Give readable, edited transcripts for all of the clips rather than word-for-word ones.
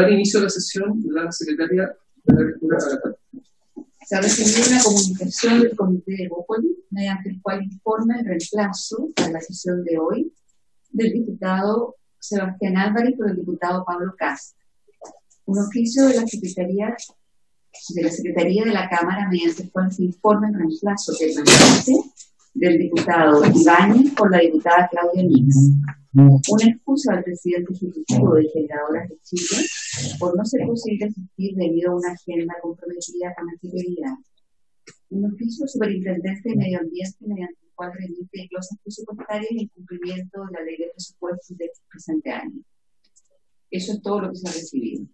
dar inicio a la sesión la secretaria de la lectura a la tarde. Se ha recibido una comunicación del Comité de Bópoli, mediante el cual informa el reemplazo para la sesión de hoy del diputado Sebastián Álvarez por el diputado Pablo Cast. Un oficio de la Secretaría de la Cámara, mediante el cual se informa el reemplazo permanente del diputado Ibáñez por la diputada Claudia Nix. Una excusa al presidente ejecutivo de Generadoras de Chile por no ser posible asistir debido a una agenda comprometida con anterioridad. Un oficio del Superintendente de Medio Ambiente, mediante el cual remite glosas presupuestarias en cumplimiento de la Ley de Presupuestos del presente año. Eso es todo lo que se ha recibido.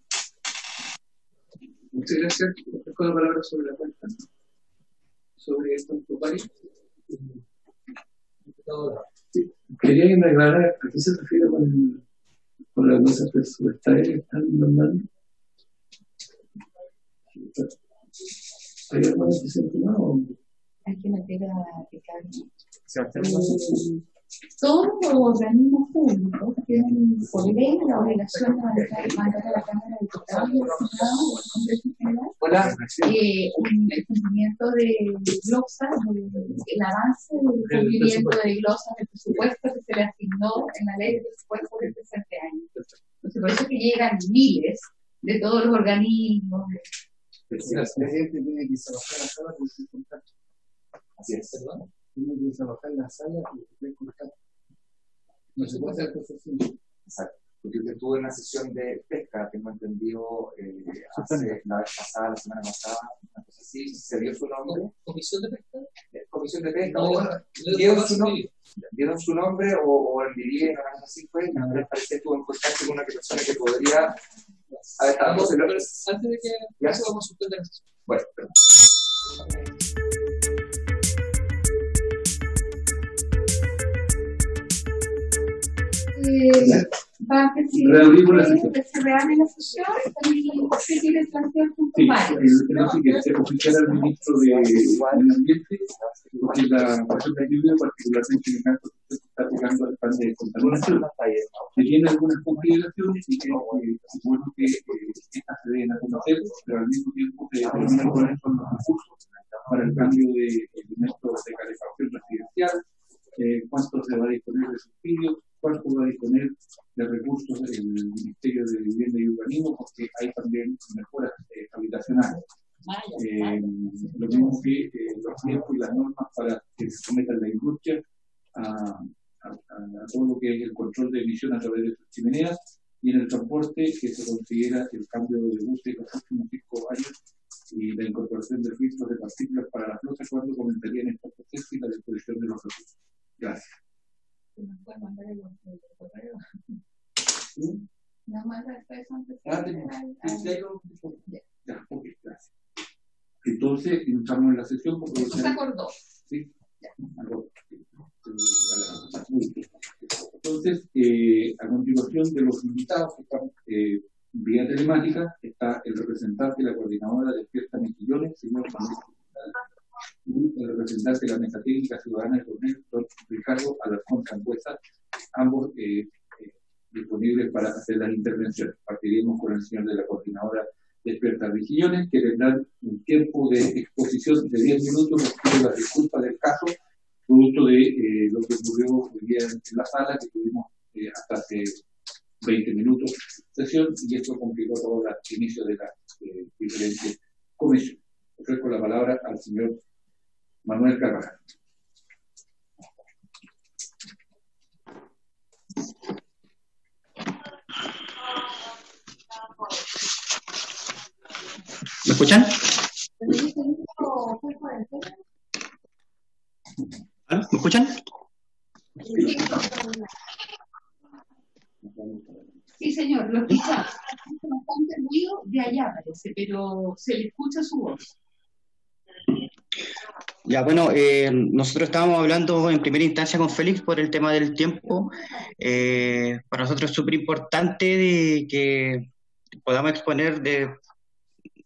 Muchas gracias. Dejo la palabra sobre la cuenta. Sobre esto, varios. Sí. Quería aclarar a qué se refiere con las cosas presupuestarias que están mandando. ¿Hay algo que se no? Hay que meter a Ricardo. Todos los organismos públicos tienen por ley la obligación de mandar a la Cámara de Diputados y al Senado o al Congreso General el cumplimiento de glosas, el avance del cumplimiento de glosas del presupuesto que se le asignó en la ley de presupuesto del presente año. Entonces, por eso que llegan miles de todos los organismos. El presidente tiene que trabajar la sala por su contacto. Así es, ¿verdad? Tiene que trabajar la sala por su contacto. No se puede hacer cosas así. Exacto. Porque usted estuvo en una sesión de pesca, tengo entendido, la vez pasada, la semana pasada, una cosa así, ¿se dio su nombre? ¿Comisión de pesca? Comisión de pesca, No, dieron su nombre o el diría, una cosa así fue, y me parece que estuvo en contacto con una persona que podría haber estado. Antes de que eso vamos a suspender la sesión. Bueno, perdón. Va a presidir que se reane la sesión y seguir el planteo junto a varios. Que se oficial al ministro de Medio Ambiente, porque la Comisión de Lluvia, particularmente en el caso que se está aplicando al plan de contaminación, que tiene algunas complicaciones y que es bueno que estas se den a conocer, pero al mismo tiempo se determinan cuáles son los recursos para el cambio de elementos de calefacción residencial, cuánto se va a disponer de subsidios, cuánto va a disponer de recursos del Ministerio de Vivienda y Urbanismo, porque hay también mejoras habitacionales. Lo mismo que los tiempos y las normas para que se sometan la industria a todo lo que es el control de emisión a través de sus chimeneas, y en el transporte que se considera el cambio de buses en los próximos 5 años y la incorporación de filtros de partículas para la flota, cuando comentarían estos procesos y la disposición de los recursos. Gracias. ¿Nos puede mandar el correo? ¿Sí? ¿Nos manda después antes? Ya, ok, gracias. Entonces, entramos en la sesión. Eso se acordó. Sí, acordó. Entonces, a continuación de los invitados que están vía telemática, está el representante de la coordinadora de Despierta Mejillones, señor Francisco, y el representante de la Mesa Técnica Ciudadana de Coronel, don Ricardo Alarcón Sangüesa, ambos disponibles para hacer las intervenciones. Partiremos con el señor de la coordinadora Despierta Mejillones, que tendrán un tiempo de exposición de 10 minutos, respecto a las disculpas del caso, producto de lo que ocurrió hoy día en la sala, que tuvimos hasta hace 20 minutos de sesión, y esto complicó todo el inicio de las diferentes comisiones. Ofrezco la palabra al señor Manuel Carvajal. ¿Me escuchan? ¿Me escuchan? Sí, señor, lo escuchamos. Bastante ruido de allá parece, pero se le escucha su voz. Ya, bueno, nosotros estábamos hablando en primera instancia con Félix por el tema del tiempo. Para nosotros es súper importante de que podamos exponer de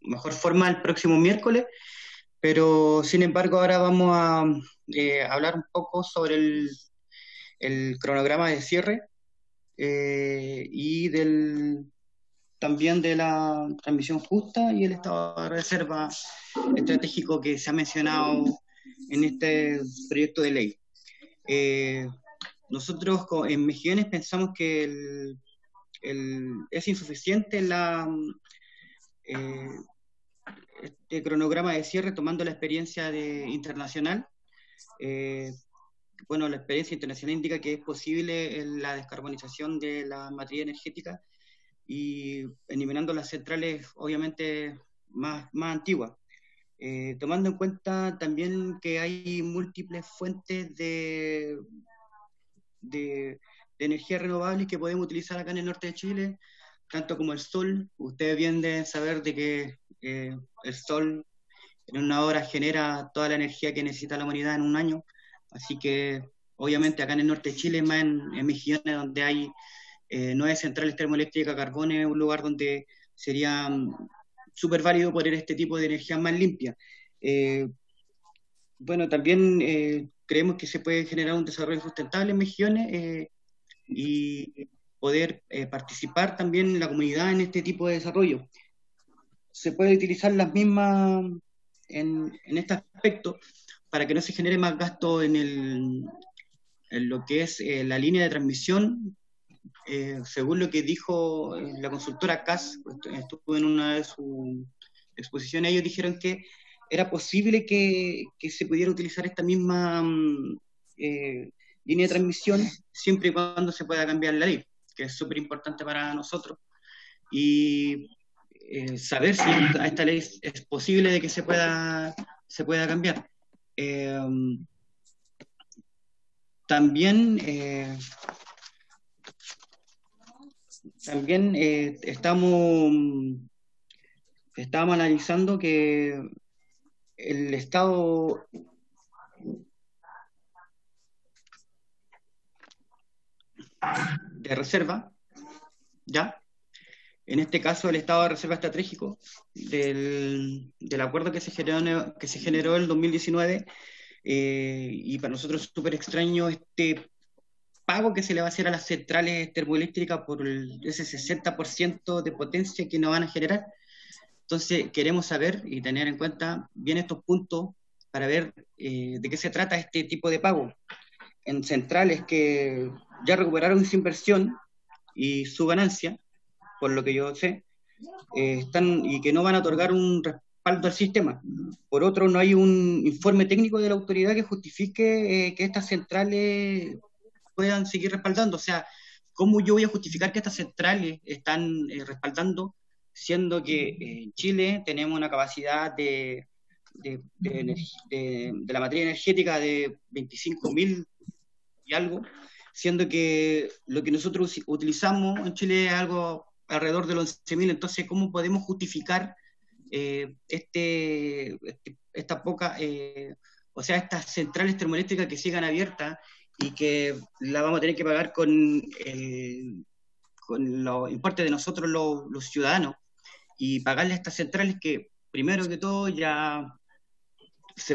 mejor forma el próximo miércoles, pero sin embargo ahora vamos a hablar un poco sobre el cronograma de cierre y del también de la transmisión justa y el estado de reserva estratégico que se ha mencionado en este proyecto de ley. Nosotros en Mejillones pensamos que es insuficiente este cronograma de cierre tomando la experiencia internacional. Bueno, la experiencia internacional indica que es posible la descarbonización de la matriz energética y eliminando las centrales obviamente más antiguas. Tomando en cuenta también que hay múltiples fuentes de energía renovable que podemos utilizar acá en el norte de Chile, tanto como el sol. Ustedes bien deben saber de que el sol en una hora genera toda la energía que necesita la humanidad en un año, así que obviamente acá en el norte de Chile, más en Mejillones, donde hay 9 centrales termoeléctricas a carbón, es un lugar donde sería súper válido poner este tipo de energía más limpia. Bueno, también creemos que se puede generar un desarrollo sustentable en Mejillones y poder participar también la comunidad en este tipo de desarrollo. Se puede utilizar las mismas en este aspecto para que no se genere más gasto en lo que es la línea de transmisión. Según lo que dijo la consultora CAS, estuvo en una de sus exposiciones, ellos dijeron que era posible que se pudiera utilizar esta misma línea de transmisión siempre y cuando se pueda cambiar la ley, que es súper importante para nosotros, y saber si esta ley es posible de que se pueda cambiar. También estábamos analizando que el estado de reserva, ¿ya? En este caso, el estado de reserva estratégico del acuerdo que se generó en el 2019, y para nosotros es súper extraño este pago que se le va a hacer a las centrales termoeléctricas por ese 60% de potencia que nos van a generar. Entonces, queremos saber y tener en cuenta bien estos puntos para ver de qué se trata este tipo de pago. En centrales que ya recuperaron su inversión y su ganancia, por lo que yo sé, y que no van a otorgar un respaldo al sistema. Por otro, no hay un informe técnico de la autoridad que justifique que estas centrales puedan seguir respaldando. O sea, ¿cómo yo voy a justificar que estas centrales están respaldando, siendo que en Chile tenemos una capacidad de la materia energética de 25.000 y algo, siendo que lo que nosotros utilizamos en Chile es algo alrededor de los 11.000? Entonces, ¿cómo podemos justificar esta poca, o sea, estas centrales termoeléctricas que sigan abiertas y que la vamos a tener que pagar con los importes de nosotros los ciudadanos, y pagarle a estas centrales que, primero que todo, ya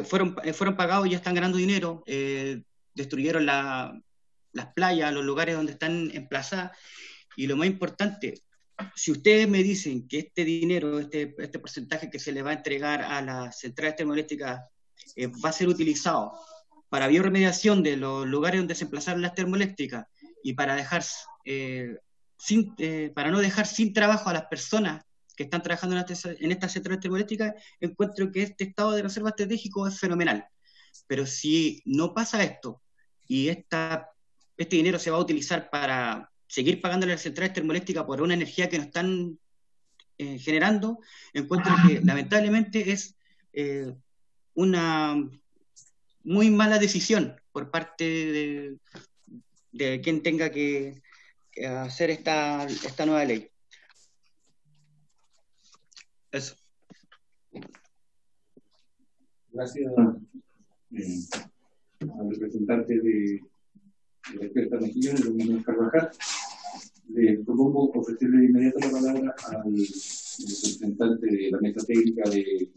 fueron pagados y ya están ganando dinero, destruyeron las playas, los lugares donde están emplazadas, y lo más importante, si ustedes me dicen que este dinero, este porcentaje que se le va a entregar a las centrales termoeléctricas va a ser utilizado para bioremediación de los lugares donde se emplazaron las termoeléctricas y para para no dejar sin trabajo a las personas que están trabajando en estas centrales termoeléctricas, encuentro que este estado de reserva estratégico es fenomenal. Pero si no pasa esto y este dinero se va a utilizar para seguir pagándole a las centrales termoeléctricas por una energía que no están generando, encuentro que lamentablemente es una muy mala decisión por parte de quien tenga que hacer esta nueva ley. Eso. Gracias al representante de la experta Mejillones, don Manuel Carvajal. Le propongo ofrecerle de inmediato la palabra al representante de la mesa técnica de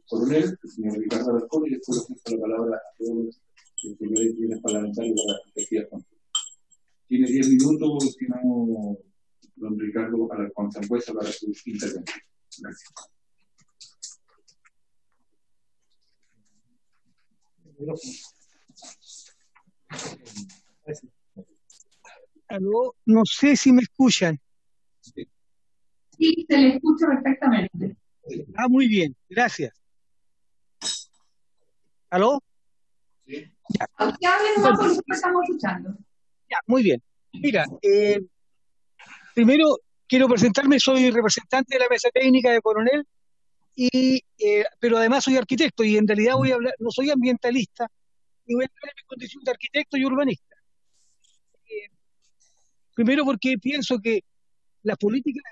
Coronel, el señor Ricardo Alarcón, y después ofrezco la palabra a todos los señores parlamentarios para la respectiva consulta. Tiene 10 minutos, si no don Ricardo Alarcón Sangüesa para su intervención. Gracias. Aló, no sé si me escuchan. Sí, se le escucha perfectamente. Ah, muy bien, gracias. ¿Aló? A usted hable nomás porque nosotros estamos escuchando. Ya, muy bien. Mira, primero quiero presentarme, soy representante de la mesa técnica de Coronel, pero además soy arquitecto y en realidad voy a hablar, no soy ambientalista, y voy a hablar en mi condición de arquitecto y urbanista. Primero porque pienso que las políticas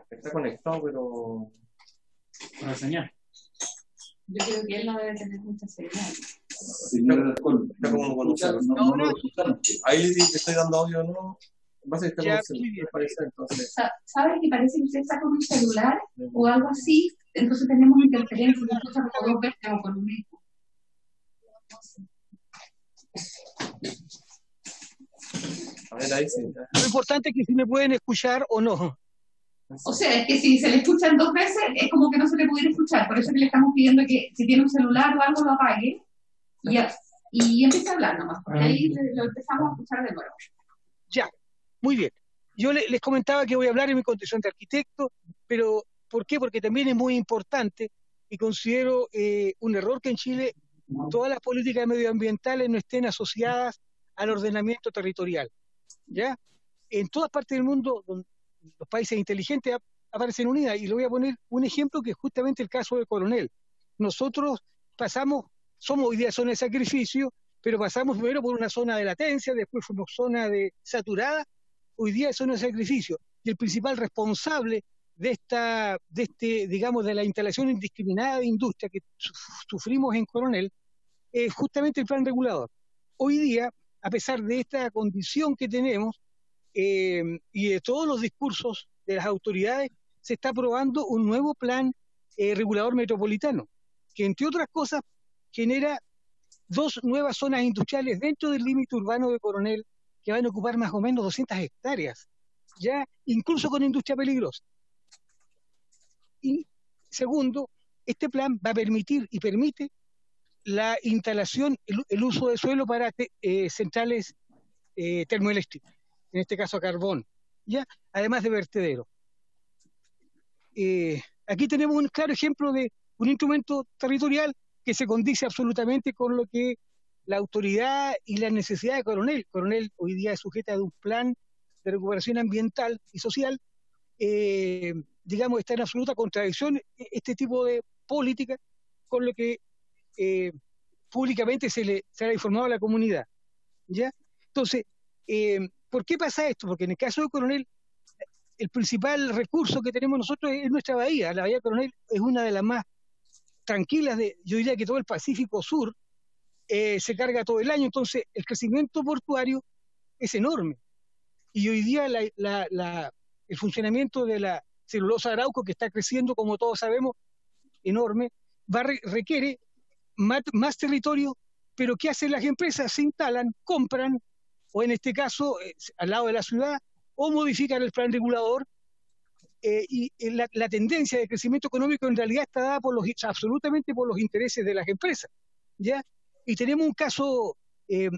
Está conectado, pero Para señal. Yo creo que él no debe tener mucha señal. Señora Alarcón, está como con no lo escuchamos. ahí le estoy dando audio, ¿no? Va a ser que Ya, está muy bien. parece, entonces. ¿Sabe que parece que usted está con un celular o algo así? Entonces tenemos interferencia, nos escucha como dos veces o con un eco. A ver, ahí sí. Lo importante es que si me pueden escuchar o no. O sea, es que si se le escuchan dos veces, es como que no se le pudiera escuchar. Por eso es que le estamos pidiendo que si tiene un celular o algo lo apague y empiece a hablar nomás, porque ahí lo empezamos a escuchar de nuevo. Ya, muy bien. Yo les comentaba que voy a hablar en mi condición de arquitecto, pero ¿por qué? Porque también es muy importante y considero un error que en Chile todas las políticas medioambientales no estén asociadas al ordenamiento territorial. ¿Ya? En todas partes del mundo, los países inteligentes aparecen unidas, y le voy a poner un ejemplo que es justamente el caso de Coronel. Nosotros somos hoy día zona de sacrificio, pero pasamos primero por una zona de latencia, después fuimos zona de saturada, hoy día es zona de sacrificio. Y el principal responsable de digamos, de la instalación indiscriminada de industria que sufrimos en Coronel, es justamente el plan regulador. Hoy día, a pesar de esta condición que tenemos, y de todos los discursos de las autoridades, se está aprobando un nuevo plan regulador metropolitano, que entre otras cosas genera 2 nuevas zonas industriales dentro del límite urbano de Coronel, que van a ocupar más o menos 200 hectáreas, ya incluso con industria peligrosa. Y segundo, este plan va a permitir y permite la instalación, el uso de suelo para centrales termoeléctricas, en este caso a carbón, ¿ya? Además de vertedero. Aquí tenemos un claro ejemplo de un instrumento territorial que se condice absolutamente con lo que la autoridad y la necesidad de Coronel. Coronel hoy día es sujeta de un plan de recuperación ambiental y social. Digamos, está en absoluta contradicción este tipo de política con lo que públicamente se le ha informado a la comunidad, ¿ya? Entonces, ¿por qué pasa esto? Porque en el caso de Coronel, el principal recurso que tenemos nosotros es nuestra bahía. La bahía de Coronel es una de las más tranquilas, yo diría que todo el Pacífico Sur se carga todo el año, entonces el crecimiento portuario es enorme. Y hoy día el funcionamiento de la celulosa Arauco, que está creciendo, como todos sabemos, enorme, requiere más territorio, pero ¿qué hacen las empresas? Se instalan, compran, o en este caso, al lado de la ciudad, o modifican el plan regulador, y la tendencia de crecimiento económico en realidad está dada absolutamente por los intereses de las empresas, ¿ya? Y tenemos un caso de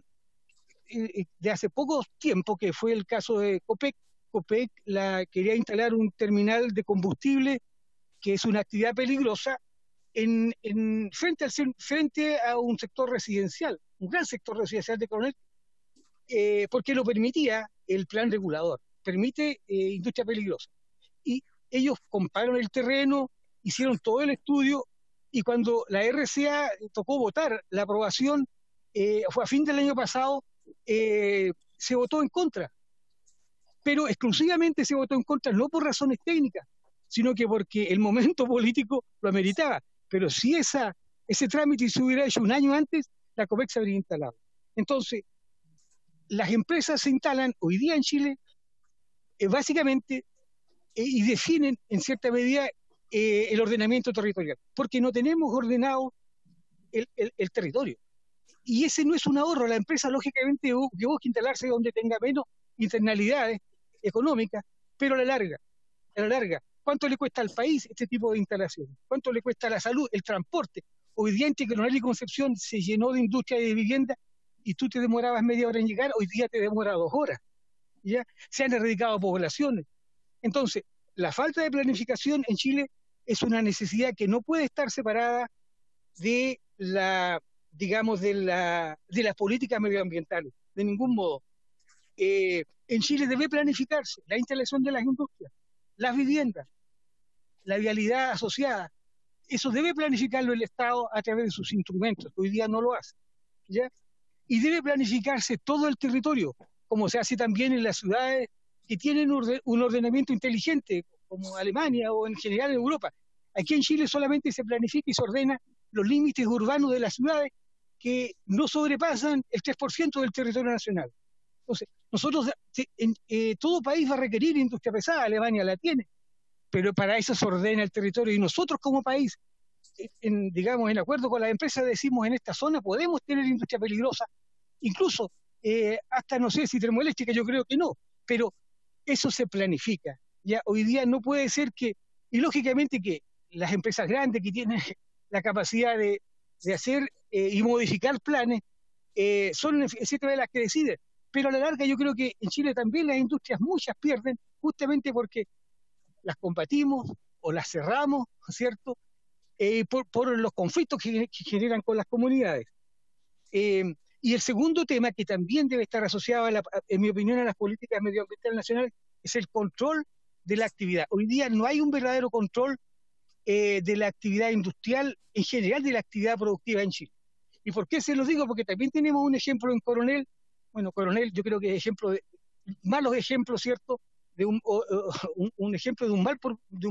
hace poco tiempo, que fue el caso de Copec. Copec quería instalar un terminal de combustible, que es una actividad peligrosa, frente a un sector residencial, un gran sector residencial de Coronel, porque lo permitía el plan regulador, permite industria peligrosa. Y ellos compraron el terreno, hicieron todo el estudio, y cuando la RCA tocó votar la aprobación, fue a fin del año pasado, se votó en contra. Pero exclusivamente se votó en contra, no por razones técnicas, sino que porque el momento político lo ameritaba. Pero si ese trámite se hubiera hecho un año antes, la COPEC se habría instalado. Entonces, las empresas se instalan hoy día en Chile básicamente y definen en cierta medida el ordenamiento territorial, porque no tenemos ordenado el territorio. Y ese no es un ahorro. La empresa, lógicamente, que busca instalarse donde tenga menos internalidades económicas, pero a la larga, ¿cuánto le cuesta al país este tipo de instalaciones? ¿Cuánto le cuesta a la salud, el transporte? Hoy día en Coronel y Concepción se llenó de industria y de vivienda y tú te demorabas media hora en llegar, hoy día te demora 2 horas. ¿Ya? Se han erradicado poblaciones. Entonces, la falta de planificación en Chile es una necesidad que no puede estar separada de de las políticas medioambientales, de ningún modo. En Chile debe planificarse la instalación de las industrias, las viviendas, la vialidad asociada. Eso debe planificarlo el Estado a través de sus instrumentos, que hoy día no lo hace, ¿ya? Y debe planificarse todo el territorio, como se hace también en las ciudades que tienen un ordenamiento inteligente, como Alemania o en general en Europa. Aquí en Chile solamente se planifica y se ordena los límites urbanos de las ciudades que no sobrepasan el 3% del territorio nacional. Entonces, todo país va a requerir industria pesada, Alemania la tiene, pero para eso se ordena el territorio y nosotros como país, en acuerdo con las empresas, decimos en esta zona podemos tener industria peligrosa, incluso hasta no sé si termoeléctrica, yo creo que no, pero eso se planifica. Ya hoy día no puede ser y lógicamente que las empresas grandes que tienen la capacidad de hacer y modificar planes son en cierta manera las que deciden, pero a la larga yo creo que en Chile también las industrias muchas pierden justamente porque las combatimos o las cerramos, ¿cierto? Por los conflictos que generan con las comunidades. Y el segundo tema que también debe estar asociado, en mi opinión, a las políticas medioambientales nacionales es el control de la actividad. Hoy día no hay un verdadero control de la actividad industrial, en general de la actividad productiva en Chile. ¿Y por qué se los digo? Porque también tenemos un ejemplo en Coronel. Bueno, Coronel yo creo que es malos ejemplos, ¿cierto? De un ejemplo de un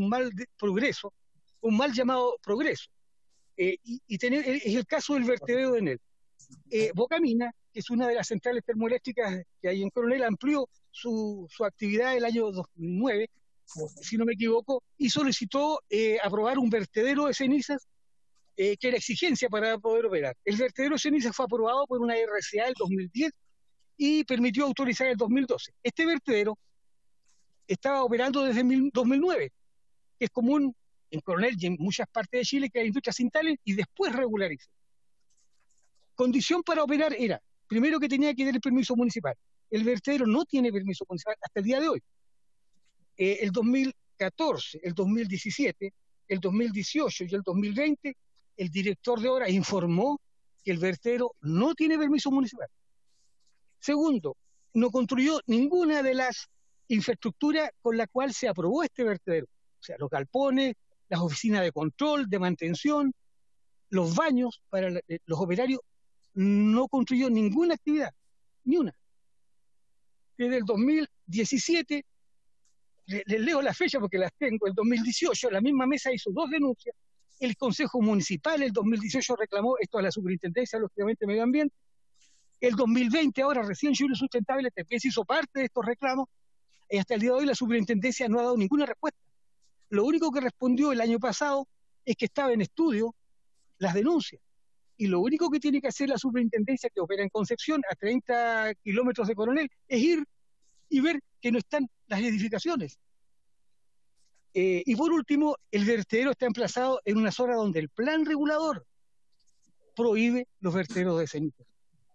mal progreso, un mal llamado progreso. Es el caso del vertedero de Enel. Bocamina, que es una de las centrales termoeléctricas que hay en Coronel, amplió su actividad el año 2009, si no me equivoco, y solicitó aprobar un vertedero de cenizas que era exigencia para poder operar. El vertedero de cenizas fue aprobado por una RCA el 2010 y permitió autorizar el 2012. Este vertedero estaba operando desde 2009, que es común en Coronel y en muchas partes de Chile que las industrias se instalen y después regularicen. Condición para operar era, primero, que tenía que tener permiso municipal. El vertedero no tiene permiso municipal hasta el día de hoy. El 2014, el 2017, el 2018 y el 2020, el director de obras informó que el vertedero no tiene permiso municipal. Segundo, no construyó ninguna de las infraestructuras con la cual se aprobó este vertedero. O sea, los galpones, las oficinas de control, de mantención, los baños para los operarios, no construyó ninguna actividad, ni una. Desde el 2017, les leo la fecha porque las tengo, el 2018 la misma mesa hizo 2 denuncias, el Consejo Municipal el 2018 reclamó esto a la Superintendencia, lógicamente Medio Ambiente, el 2020 ahora recién Chile Sustentable también se hizo parte de estos reclamos, y hasta el día de hoy la Superintendencia no ha dado ninguna respuesta. Lo único que respondió el año pasado es que estaba en estudio las denuncias. Y lo único que tiene que hacer la Superintendencia, que opera en Concepción, a 30 kilómetros de Coronel, es ir y ver que no están las edificaciones. Y por último, el vertedero está emplazado en una zona donde el plan regulador prohíbe los vertederos de cenizas.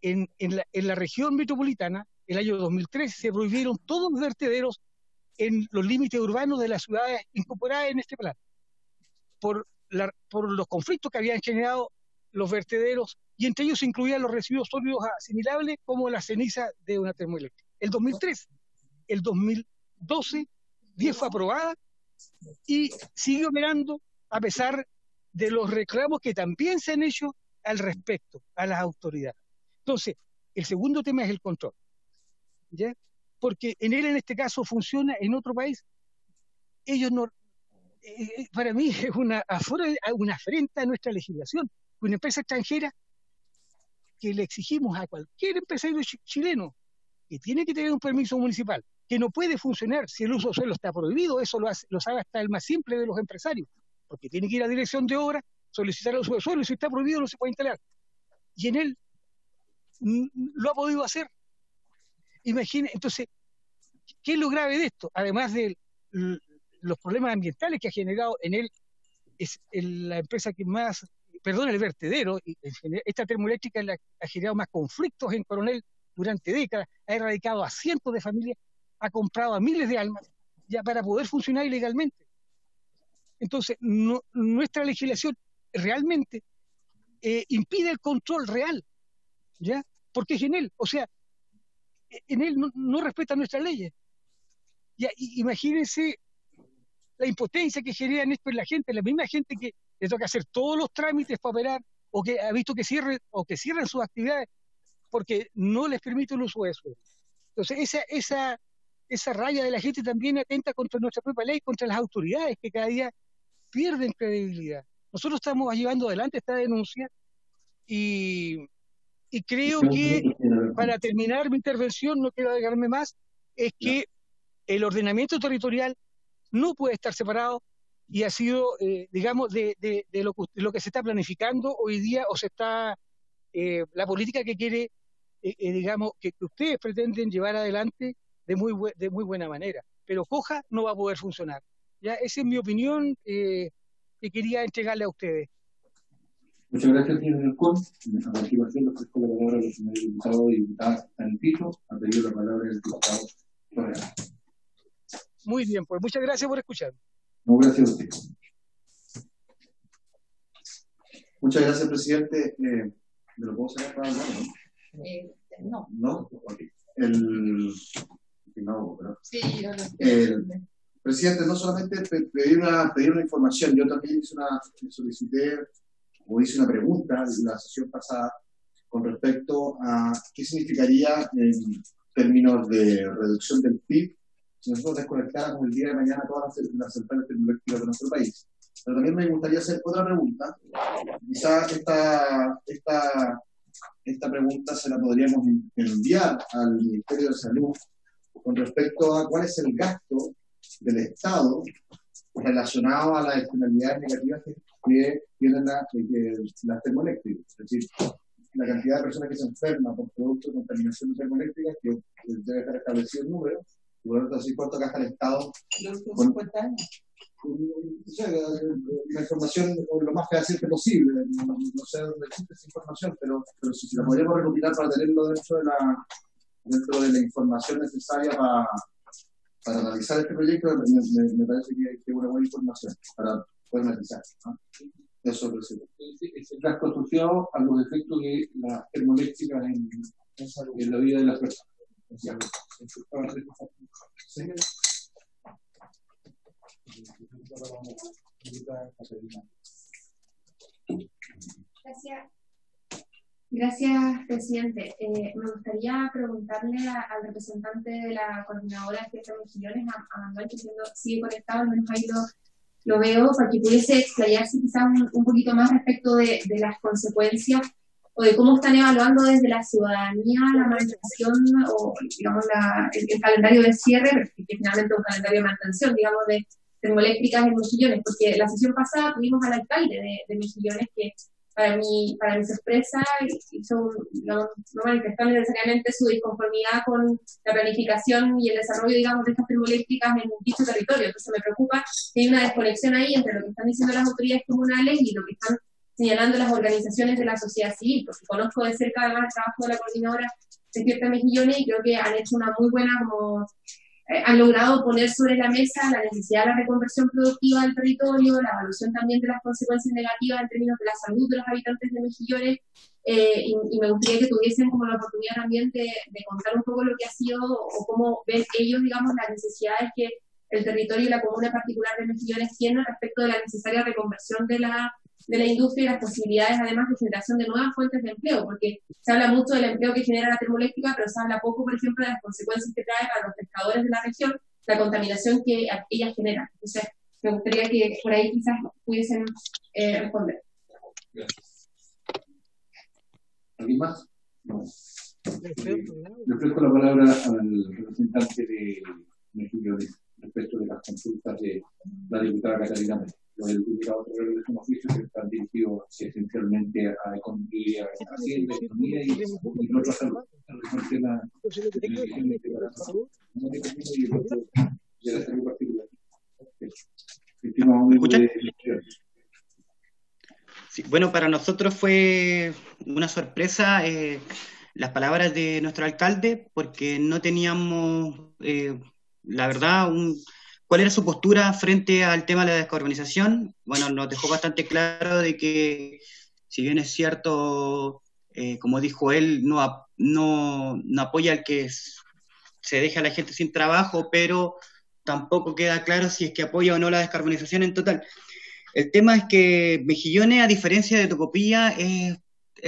En la región metropolitana, el año 2013, se prohibieron todos los vertederos en los límites urbanos de las ciudades incorporadas en este plan, por los conflictos que habían generado los vertederos, y entre ellos se incluían los residuos sólidos asimilables como la ceniza de una termoeléctrica. El 2013, el 2012, 10 fue aprobada y sigue operando a pesar de los reclamos que también se han hecho al respecto a las autoridades. Entonces, el segundo tema es el control, ¿ya? Porque en este caso funciona en otro país. Ellos no, para mí es una afrenta a nuestra legislación. Una empresa extranjera que le exigimos a cualquier empresario chileno que tiene que tener un permiso municipal, que no puede funcionar si el uso de suelo está prohibido. Eso lo sabe hasta el más simple de los empresarios, porque tiene que ir a dirección de obra, solicitar el uso de suelo, y si está prohibido no se puede instalar. Y en él lo ha podido hacer. Imagina, entonces, ¿qué es lo grave de esto? Además de los problemas ambientales que ha generado en él, es la empresa que más, perdón, el vertedero, esta termoeléctrica ha generado más conflictos en Coronel durante décadas, ha erradicado a cientos de familias, ha comprado a miles de almas ya para poder funcionar ilegalmente. Entonces, nuestra legislación realmente impide el control real, ¿ya? Porque es en él, o sea, en él no respeta nuestras leyes. Ya, imagínense la impotencia que generan esto en la gente, la misma gente que le toca hacer todos los trámites para operar, o que ha visto que cierren sus actividades porque no les permite el uso de suelo. Entonces, esa raya de la gente también atenta contra nuestra propia ley, contra las autoridades que cada día pierden credibilidad. Nosotros estamos llevando adelante esta denuncia y creo que, para terminar mi intervención, no quiero agregarme más, es que el ordenamiento territorial no puede estar separado y ha sido, digamos, de lo que se está planificando hoy día, o se está, la política que quiere, digamos, que ustedes pretenden llevar adelante de muy buena manera. Pero Coja no va a poder funcionar. Ya, esa es mi opinión que quería entregarle a ustedes. Muchas gracias, señor Alarcón. A continuación, le ofrezco la palabra a los señores diputados y diputadas que están en piso. Ha pedido la palabra el diputado Correa. Muy bien, pues muchas gracias por escuchar. No, gracias a usted. Muchas gracias, presidente. ¿Me lo puedo sacar para hablar, No. no? Ok. No, pero... Sí, yo lo sé. Presidente, no solamente pedir una información, yo también solicité o hice una pregunta en la sesión pasada con respecto a qué significaría en términos de reducción del PIB si nosotros desconectáramos el día de mañana todas las centrales termoeléctricas de nuestro país. Pero también me gustaría hacer otra pregunta. Quizá esta pregunta se la podríamos enviar al Ministerio de Salud con respecto a cuál es el gasto del Estado relacionado a las externalidades negativas que tienen las termoeléctricas. Es decir, la cantidad de personas que se enferman por producto de contaminación de termoeléctricas, que debe estar establecido el número, y por lo tanto, así cuánto gasta el Estado. Los 50 años. La información lo más fehaciente posible, no sé dónde existe esa información, pero si la podríamos recopilar para tenerlo dentro de la información necesaria para analizar este proyecto, me parece que es una buena información para poder analizar, ¿no? Eso es el gasto asociado a los efectos de las termoeléctricas en la vida de las personas. Gracias, presidente. Me gustaría preguntarle al representante de la coordinadora de fiestas mejillones, a Manuel, que sigue conectado, al menos ahí lo veo, para que pudiese explayarse quizás un poquito más respecto de las consecuencias o de cómo están evaluando desde la ciudadanía la mantención o, digamos, el calendario de cierre, que finalmente es un calendario de mantención, digamos, de termoeléctricas en Mejillones, porque la sesión pasada tuvimos al alcalde de Mejillones que para mi sorpresa digamos, no manifestó necesariamente su disconformidad con la planificación y el desarrollo, digamos, de estas termoeléctricas en dicho territorio. Entonces me preocupa que hay una desconexión ahí entre lo que están diciendo las autoridades comunales y lo que están señalando las organizaciones de la sociedad civil, porque conozco de cerca además el trabajo de la coordinadora Despierta Mejillones y creo que han hecho una muy buena, han logrado poner sobre la mesa la necesidad de la reconversión productiva del territorio, la evaluación también de las consecuencias negativas en términos de la salud de los habitantes de Mejillones, y me gustaría que tuviesen como la oportunidad también de contar un poco lo que ha sido o cómo ven ellos, digamos, las necesidades que el territorio y la comuna particular de Mejillones tienen respecto de la necesaria reconversión de la industria y las posibilidades además de generación de nuevas fuentes de empleo, porque se habla mucho del empleo que genera la termoeléctrica, pero se habla poco, por ejemplo, de las consecuencias que trae para los pescadores de la región, la contaminación que ellas generan. Entonces, me gustaría que por ahí quizás pudiesen responder. Gracias. ¿Alguien más? No. Le ofrezco la palabra al representante de Mejillones respecto de las consultas de la diputada Catalina Mejillones. El diputado de un oficio que están dirigidos esencialmente a economía, a Hacienda, economía y no otras salud. De la salud particular. ¿Escuchan? Sí, bueno, para nosotros fue una sorpresa las palabras de nuestro alcalde, porque no teníamos, la verdad, cuál era su postura frente al tema de la descarbonización. Bueno, nos dejó bastante claro de que, si bien es cierto, como dijo él, no apoya al que se deje a la gente sin trabajo, pero tampoco queda claro si es que apoya o no la descarbonización en total. El tema es que Mejillones, a diferencia de Tocopilla, es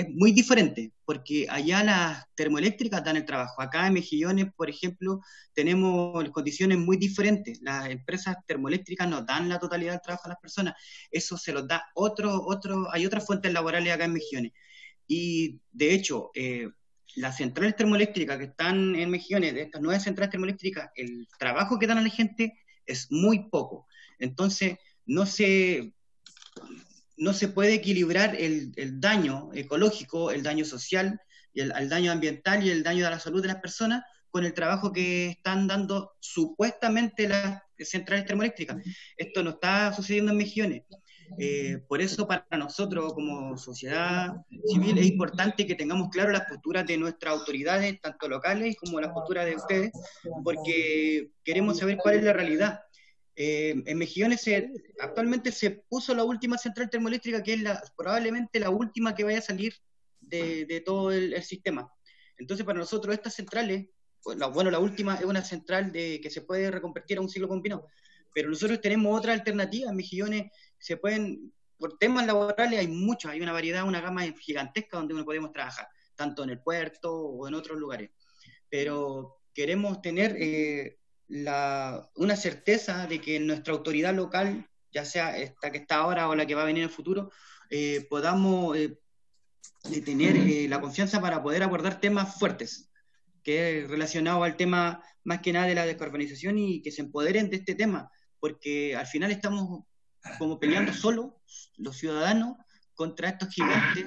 muy diferente, porque allá las termoeléctricas dan el trabajo. Acá en Mejillones, por ejemplo, tenemos condiciones muy diferentes. Las empresas termoeléctricas no dan la totalidad del trabajo a las personas. Eso se los da hay otras fuentes laborales acá en Mejillones. Y, de hecho, las centrales termoeléctricas que están en Mejillones, de estas 9 centrales termoeléctricas, el trabajo que dan a la gente es muy poco. Entonces, no se puede equilibrar el daño ecológico, el daño social, el daño ambiental y el daño a la salud de las personas con el trabajo que están dando supuestamente las centrales termoeléctricas. Esto no está sucediendo en Mejillones. Por eso, para nosotros como sociedad civil, es importante que tengamos claro las posturas de nuestras autoridades, tanto locales como las posturas de ustedes, porque queremos saber cuál es la realidad. En Mejillones actualmente se puso la última central termoeléctrica, que es probablemente la última que vaya a salir de todo el sistema. Entonces, para nosotros estas centrales, bueno, la última es una central que se puede reconvertir a un ciclo combinado, pero nosotros tenemos otra alternativa. En Mejillones se pueden, por temas laborales hay muchos, hay una variedad, una gama gigantesca donde uno podemos trabajar, tanto en el puerto o en otros lugares, pero queremos tener una certeza de que nuestra autoridad local, ya sea esta que está ahora o la que va a venir en el futuro, podamos tener la confianza para poder abordar temas fuertes, que es relacionado al tema más que nada de la descarbonización, y que se empoderen de este tema, porque al final estamos como peleando solo los ciudadanos contra estos gigantes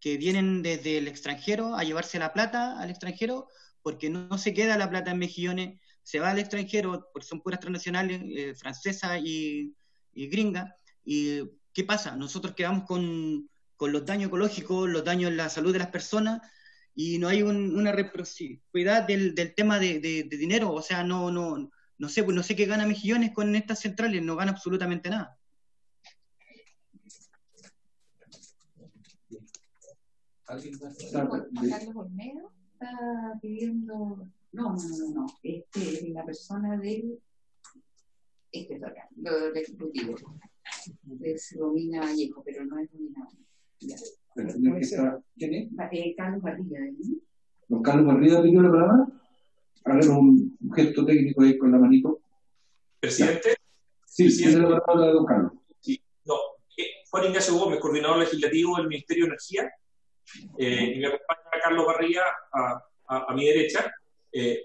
que vienen desde el extranjero a llevarse la plata al extranjero, porque no se queda la plata en Mejillones, se va al extranjero, porque son puras transnacionales, francesas y gringas. ¿Y qué pasa? Nosotros quedamos con los daños ecológicos, los daños en la salud de las personas, y no hay una reciprocidad del tema de dinero. O sea, no sé qué gana Mejillones con estas centrales, no gana absolutamente nada. Carlos Olmedo está pidiendo... No. La persona del ejecutivo. Es Romina Vallejo, pero no es Romina. ¿Quién es? Carlos Barriga. ¿Don Carlos Barriga pidió la palabra? Hagamos un gesto técnico ahí con la manito. ¿Presidente? Sí, tiene la palabra de don Carlos. Sí, no. Juan Ignacio Gómez, coordinador legislativo del Ministerio de Energía, y me acompaña Carlos Barriga a mi derecha.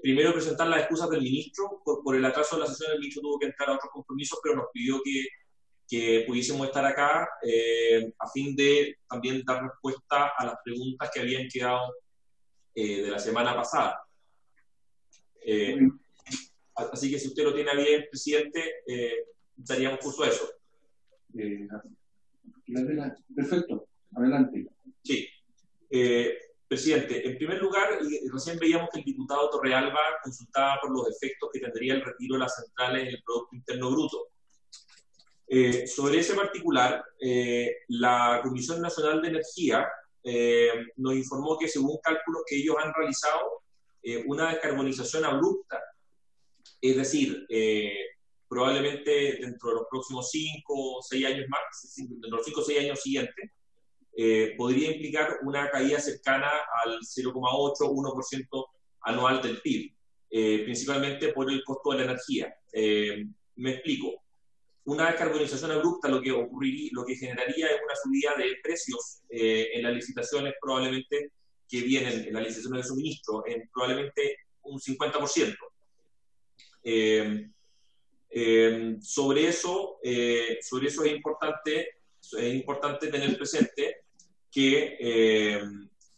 Primero presentar las excusas del ministro por el atraso de la sesión. El ministro tuvo que entrar a otros compromisos, pero nos pidió que pudiésemos estar acá a fin de también dar respuesta a las preguntas que habían quedado de la semana pasada. Así que si usted lo tiene bien, presidente, daríamos curso a eso. Perfecto, adelante. Sí. Presidente, en primer lugar, recién veíamos que el diputado Torrealba consultaba por los efectos que tendría el retiro de las centrales en el Producto Interno Bruto. Sobre ese particular, la Comisión Nacional de Energía nos informó que, según cálculos que ellos han realizado, una descarbonización abrupta, es decir, probablemente dentro de los próximos 5 o 6 años más, dentro de los 5 o 6 años siguientes, podría implicar una caída cercana al 0,8-1% anual del PIB, principalmente por el costo de la energía. Me explico. Una descarbonización abrupta lo que generaría es una subida de precios en las licitaciones, probablemente que vienen en la licitación de suministro en probablemente un 50%. Sobre eso es importante tener presente que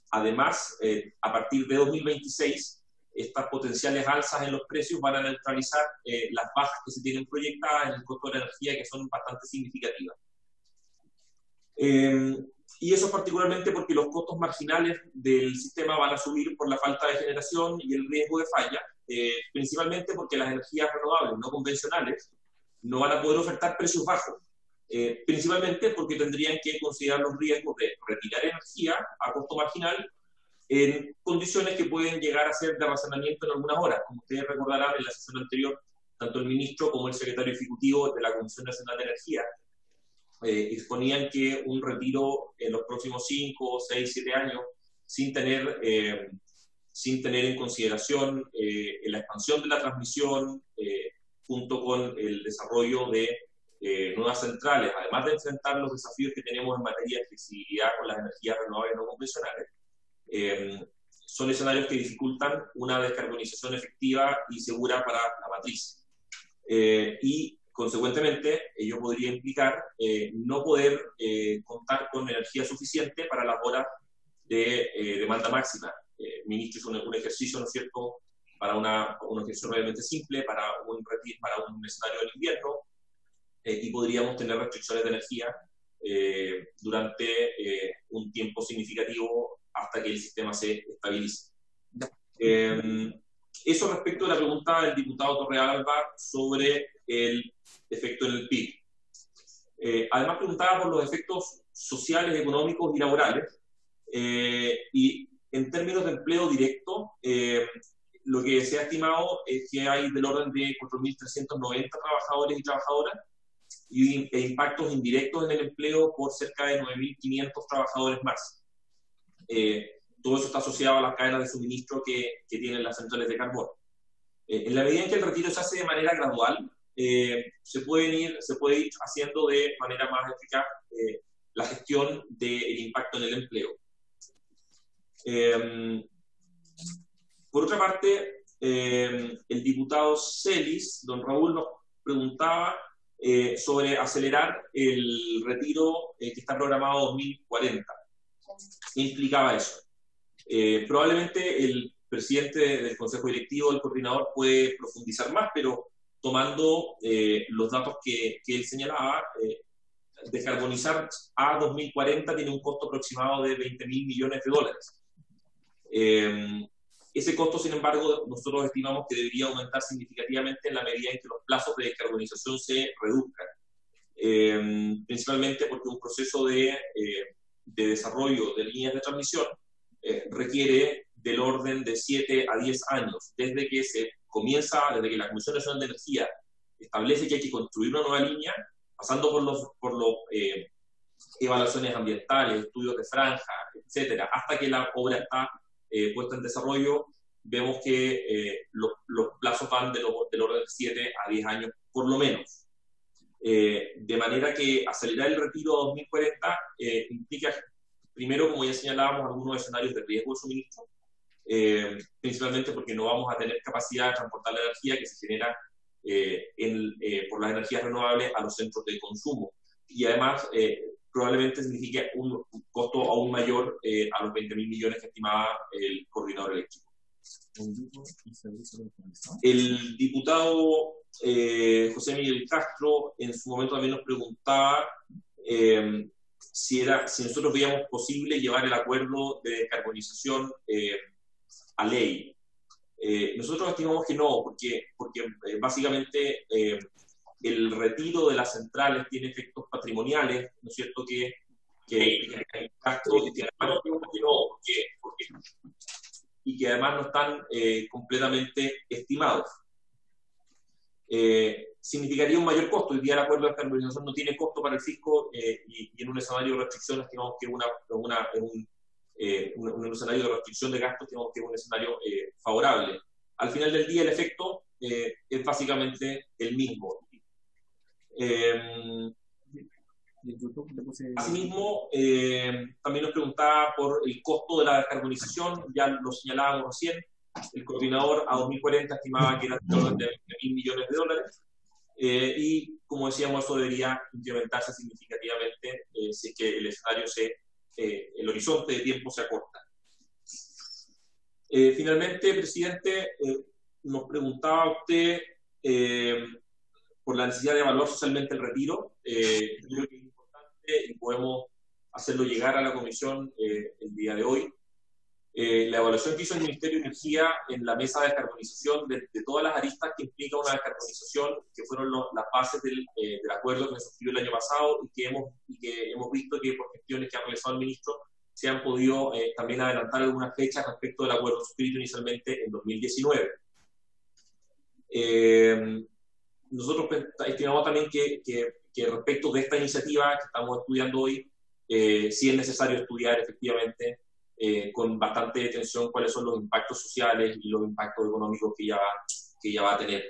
además, a partir de 2026, estas potenciales alzas en los precios van a neutralizar las bajas que se tienen proyectadas en el costo de la energía, que son bastante significativas. Y eso particularmente porque los costos marginales del sistema van a subir por la falta de generación y el riesgo de falla, principalmente porque las energías renovables no convencionales no van a poder ofertar precios bajos, principalmente porque tendrían que considerar los riesgos de retirar energía a costo marginal en condiciones que pueden llegar a ser de racionamiento en algunas horas. Como ustedes recordarán, en la sesión anterior, tanto el ministro como el secretario ejecutivo de la Comisión Nacional de Energía exponían que un retiro en los próximos 5, 6, 7 años, sin tener en consideración la expansión de la transmisión, junto con el desarrollo de nuevas centrales, además de enfrentar los desafíos que tenemos en materia de flexibilidad con las energías renovables no convencionales, son escenarios que dificultan una descarbonización efectiva y segura para la matriz. Y, consecuentemente, ello podría implicar no poder contar con energía suficiente para las horas de demanda máxima. El ministro hizo un ejercicio, ¿no es cierto?, para un ejercicio realmente simple, para un escenario del invierno, y podríamos tener restricciones de energía durante un tiempo significativo hasta que el sistema se estabilice. Eso respecto a la pregunta del diputado Torrealba sobre el efecto en el PIB. Además preguntaba por los efectos sociales, económicos y laborales, y en términos de empleo directo, lo que se ha estimado es que hay del orden de 4.390 trabajadores y trabajadoras e impactos indirectos en el empleo por cerca de 9.500 trabajadores más. Todo eso está asociado a las cadenas de suministro que tienen las centrales de carbón. En la medida en que el retiro se hace de manera gradual, se puede ir haciendo de manera más eficaz la gestión del impacto en el empleo. Por otra parte, el diputado Celis, don Raúl, nos preguntaba sobre acelerar el retiro que está programado a 2040. ¿Qué implicaba eso? Probablemente el presidente del Consejo Directivo, el coordinador, puede profundizar más, pero tomando los datos que él señalaba, descarbonizar a 2040 tiene un costo aproximado de $20.000 millones. Ese costo, sin embargo, nosotros estimamos que debería aumentar significativamente en la medida en que los plazos de descarbonización se reduzcan, principalmente porque un proceso de desarrollo de líneas de transmisión requiere del orden de 7 a 10 años, desde que la Comisión Nacional de Energía establece que hay que construir una nueva línea, pasando por los evaluaciones ambientales, estudios de franja, etcétera, hasta que la obra está puesta en desarrollo. Vemos que los plazos van del orden de 7 a 10 años, por lo menos. De manera que acelerar el retiro a 2040 implica, primero, como ya señalábamos, algunos escenarios de riesgo de suministro, principalmente porque no vamos a tener capacidad de transportar la energía que se genera por las energías renovables a los centros de consumo. Y además, probablemente signifique un costo aún mayor a los 20.000 millones que estimaba el coordinador eléctrico. El diputado José Miguel Castro en su momento también nos preguntaba si nosotros veíamos posible llevar el acuerdo de descarbonización a ley. Nosotros estimamos que no, porque básicamente el retiro de las centrales tiene efectos patrimoniales, ¿no es cierto? Y que además no están completamente estimados. Significaría un mayor costo. Hoy día el acuerdo de descarbonización no tiene costo para el fisco y en un escenario de restricción estimamos que un escenario de restricción de gastos tenemos que es un escenario favorable. Al final del día el efecto es básicamente el mismo. Asimismo, también nos preguntaba por el costo de la descarbonización, ya lo señalábamos recién, el coordinador a 2040 estimaba que era de orden de 20.000 millones de dólares, y como decíamos, eso debería incrementarse significativamente si es que el escenario el horizonte de tiempo se acorta. Finalmente, presidente, nos preguntaba usted por la necesidad de evaluar socialmente el retiro. Creo que es importante y podemos hacerlo llegar a la comisión el día de hoy. La evaluación que hizo el Ministerio de Energía en la mesa de descarbonización de todas las aristas que implica una descarbonización, que fueron las bases del acuerdo que se suscribió el año pasado y que hemos visto que por gestiones que ha realizado el ministro se han podido también adelantar algunas fechas respecto del acuerdo suscrito inicialmente en 2019. Nosotros estimamos también que respecto de esta iniciativa que estamos estudiando hoy, sí es necesario estudiar efectivamente con bastante atención cuáles son los impactos sociales y los impactos económicos que ya va a tener,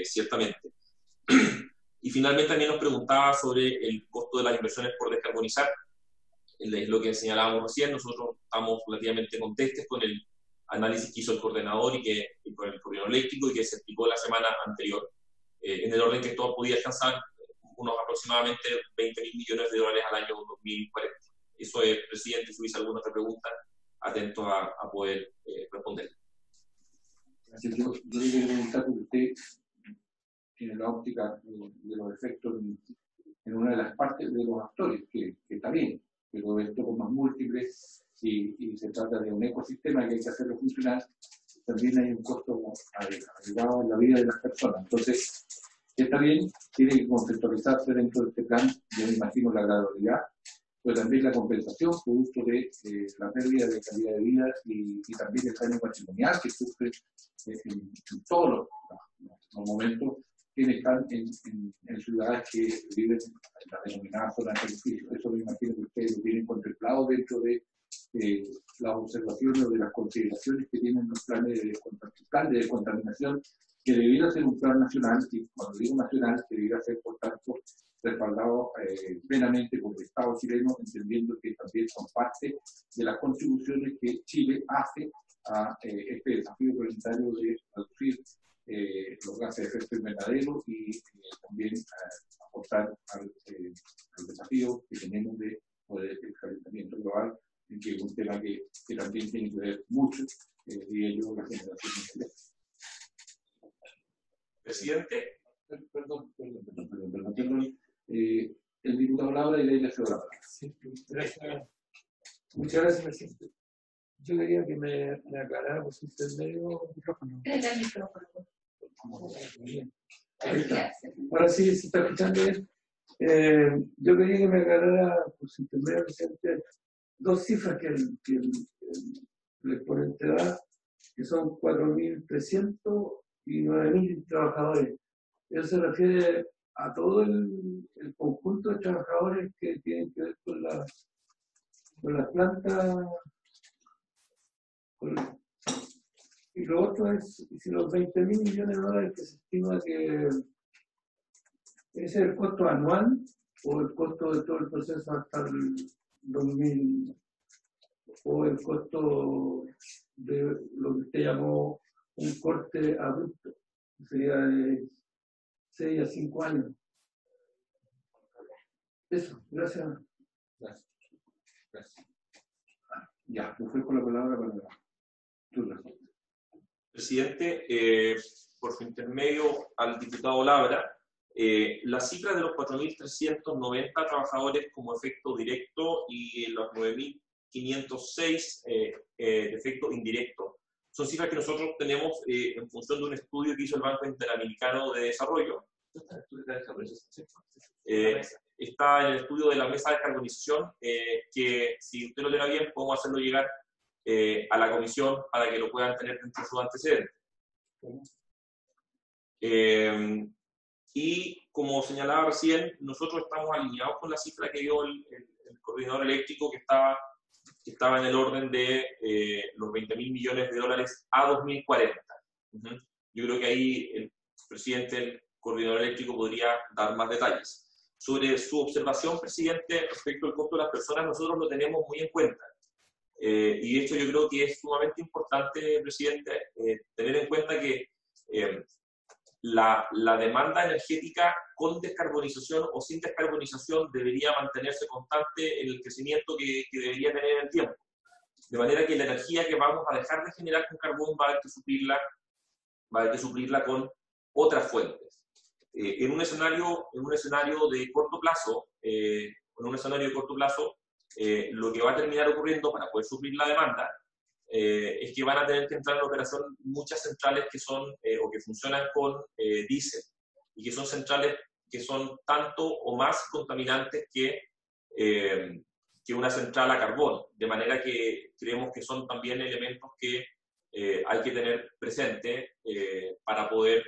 ciertamente. Y finalmente también nos preguntaba sobre el costo de las inversiones por descarbonizar. Es lo que señalábamos recién. Nosotros estamos relativamente contestes con el análisis que hizo el coordinador y con el coordinador eléctrico y que se explicó la semana anterior, en el orden que esto podía alcanzar unos aproximadamente 20.000 millones de dólares al año 2040. Eso es, presidente, si hubiese alguna otra pregunta, atento a poder responder. Yo le quiero preguntar porque usted tiene la óptica de los efectos en una de las partes de los actores, que está bien, pero esto con más múltiples y se trata de un ecosistema que hay que hacerlo funcionar. También hay un costo agregado en la vida de las personas. Entonces, está bien, tiene que conceptualizarse dentro de este plan, yo me imagino la gradualidad, pero también la compensación producto de la pérdida de calidad de vida y también el daño patrimonial que sufre en todos los momentos quienes están en ciudades que viven en la denominada zona de beneficio. Eso me imagino que ustedes lo tienen contemplado dentro de las observaciones o de las consideraciones que tienen los planes de descontaminación, que debiera ser un plan nacional, y cuando digo nacional, debiera ser, por tanto, respaldado plenamente por el Estado chileno, entendiendo que también son parte de las contribuciones que Chile hace a este desafío planetario de reducir los gases de efecto invernadero y también aportar al desafío que tenemos de poder el calentamiento global, que es un tema que también tiene que ver mucho, diría yo, la generación eléctrica. Presidente. Perdón. El diputado Laura y de ahí le cedo la palabra. Sí, gracias. Muchas gracias, presidente. Yo quería que me aclarara por su intermedio micrófono. El micrófono. Bien. Ahí está. Ahora sí, se está escuchando bien. Yo quería que me aclarara por su intermedio, presidente, dos cifras que el exponente da, que son 4.300 y 9.000 trabajadores. Eso se refiere a todo el conjunto de trabajadores que tienen que ver con la planta. Y lo otro es si los 20.000 millones de dólares que se estima que ese es el costo anual o el costo de todo el proceso hasta el 2000, o el costo de lo que usted llamó un corte abrupto, que sería de 6 a 5 años. Eso, gracias. Gracias. Ya, me fui con la palabra para tu respuesta. Presidente, por su intermedio al diputado Labra, la cifra de los 4.390 trabajadores como efecto directo y los 9.506 de efecto indirecto son cifras que nosotros tenemos en función de un estudio que hizo el Banco Interamericano de Desarrollo. Está en el estudio de la mesa de descarbonización, que si usted lo tiene bien, podemos hacerlo llegar a la comisión para que lo puedan tener dentro de sus antecedentes. Y como señalaba recién, nosotros estamos alineados con la cifra que dio el coordinador eléctrico, que estaba en el orden de los 20.000 millones de dólares a 2040. Yo creo que ahí el presidente del coordinador eléctrico podría dar más detalles. Sobre su observación, presidente, respecto al costo de las personas, nosotros lo tenemos muy en cuenta. Y de hecho yo creo que es sumamente importante, presidente, tener en cuenta que la demanda energética con descarbonización o sin descarbonización debería mantenerse constante en el crecimiento que debería tener en el tiempo. De manera que la energía que vamos a dejar de generar con carbón va a haber que suplirla con otras fuentes. En un escenario de corto plazo, lo que va a terminar ocurriendo para poder suplir la demanda es que van a tener que entrar en operación muchas centrales que son o que funcionan con diésel y que son centrales que son tanto o más contaminantes que una central a carbón, de manera que creemos que son también elementos que hay que tener presente para poder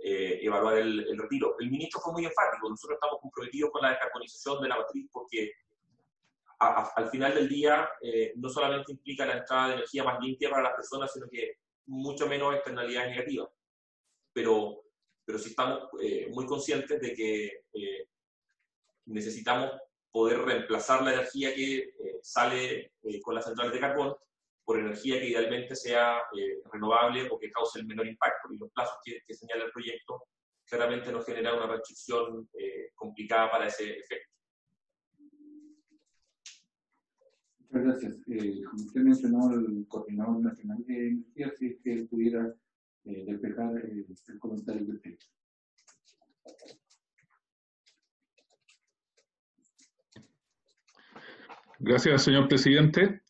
evaluar el retiro. El ministro fue muy enfático, nosotros estamos comprometidos con la descarbonización de la matriz porque al final del día no solamente implica la entrada de energía más limpia para las personas, sino que mucho menos externalidades negativas. Pero sí estamos muy conscientes de que necesitamos poder reemplazar la energía que sale con las centrales de carbón por energía que idealmente sea renovable o que cause el menor impacto. Y los plazos que señala el proyecto claramente nos generan una restricción complicada para ese efecto. Muchas gracias. Como usted mencionó, el Coordinador Nacional de Energía, si es que pudiera despejar el comentario que usted. Gracias, señor presidente.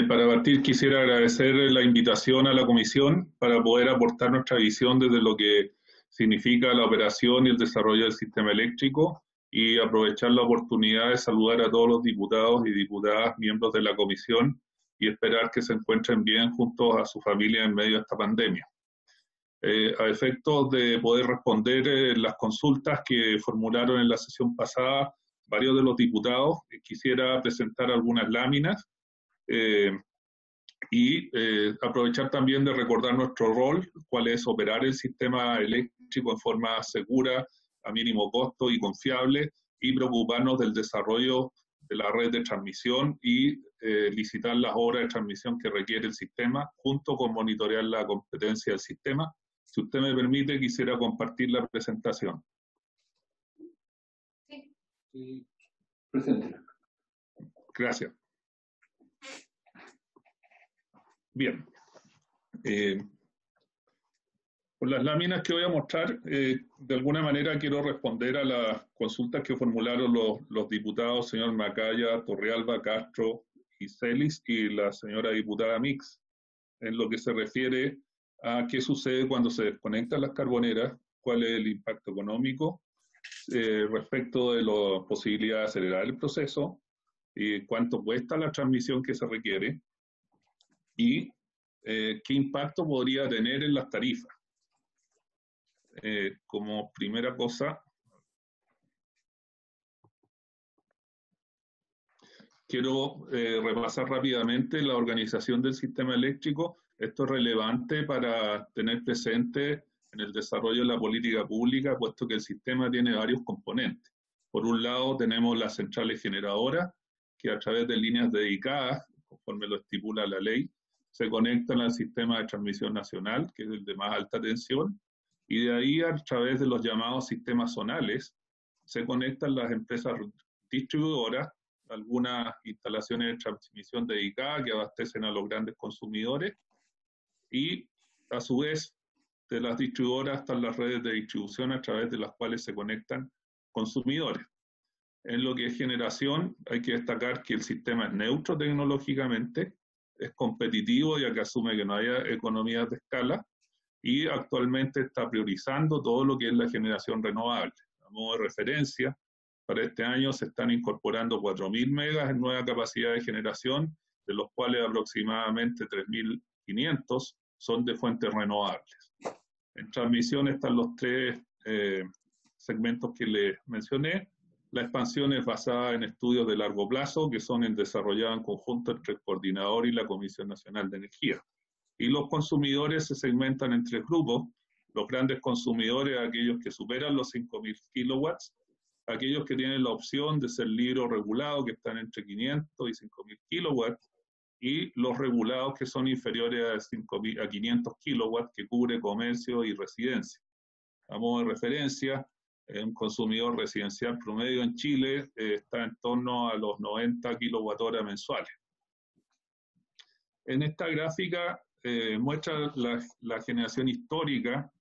Para partir, quisiera agradecer la invitación a la comisión para poder aportar nuestra visión desde lo que significa la operación y el desarrollo del sistema eléctrico y aprovechar la oportunidad de saludar a todos los diputados y diputadas, miembros de la comisión, y esperar que se encuentren bien juntos a su familia en medio de esta pandemia. A efectos de poder responder las consultas que formularon en la sesión pasada varios de los diputados, quisiera presentar algunas láminas y aprovechar también de recordar nuestro rol, cuál es operar el sistema eléctrico en forma segura, a mínimo costo y confiable, y preocuparnos del desarrollo de la red de transmisión y licitar las obras de transmisión que requiere el sistema, junto con monitorear la competencia del sistema. Si usted me permite, quisiera compartir la presentación. Sí. Presente. Gracias. Bien. Con las láminas que voy a mostrar, de alguna manera quiero responder a las consultas que formularon los diputados señor Macaya, Torrealba, Castro y Celis y la señora diputada Mix, en lo que se refiere a qué sucede cuando se desconectan las carboneras, cuál es el impacto económico respecto de la posibilidad de acelerar el proceso, y cuánto cuesta la transmisión que se requiere y qué impacto podría tener en las tarifas. Como primera cosa, quiero repasar rápidamente la organización del sistema eléctrico. Esto es relevante para tener presente en el desarrollo de la política pública, puesto que el sistema tiene varios componentes. Por un lado, tenemos las centrales generadoras, que a través de líneas dedicadas, conforme lo estipula la ley, se conectan al sistema de transmisión nacional, que es el de más alta tensión, y de ahí a través de los llamados sistemas zonales se conectan las empresas distribuidoras, algunas instalaciones de transmisión dedicadas que abastecen a los grandes consumidores, y a su vez de las distribuidoras están las redes de distribución a través de las cuales se conectan consumidores. En lo que es generación, hay que destacar que el sistema es neutro tecnológicamente, es competitivo ya que asume que no haya economías de escala, y actualmente está priorizando todo lo que es la generación renovable. A modo de referencia, para este año se están incorporando 4.000 megas en nueva capacidad de generación, de los cuales aproximadamente 3.500 son de fuentes renovables. En transmisión están los tres segmentos que les mencioné. La expansión es basada en estudios de largo plazo que son desarrollados en conjunto entre el coordinador y la Comisión Nacional de Energía. Y los consumidores se segmentan en tres grupos: los grandes consumidores, aquellos que superan los 5.000 kilowatts, aquellos que tienen la opción de ser libre o regulado, que están entre 500 y 5.000 kilowatts, y los regulados que son inferiores a 500 kilowatts, que cubre comercio y residencia. A modo de referencia, un consumidor residencial promedio en Chile está en torno a los 90 kilowatt-hora mensuales. En esta gráfica muestra la generación histórica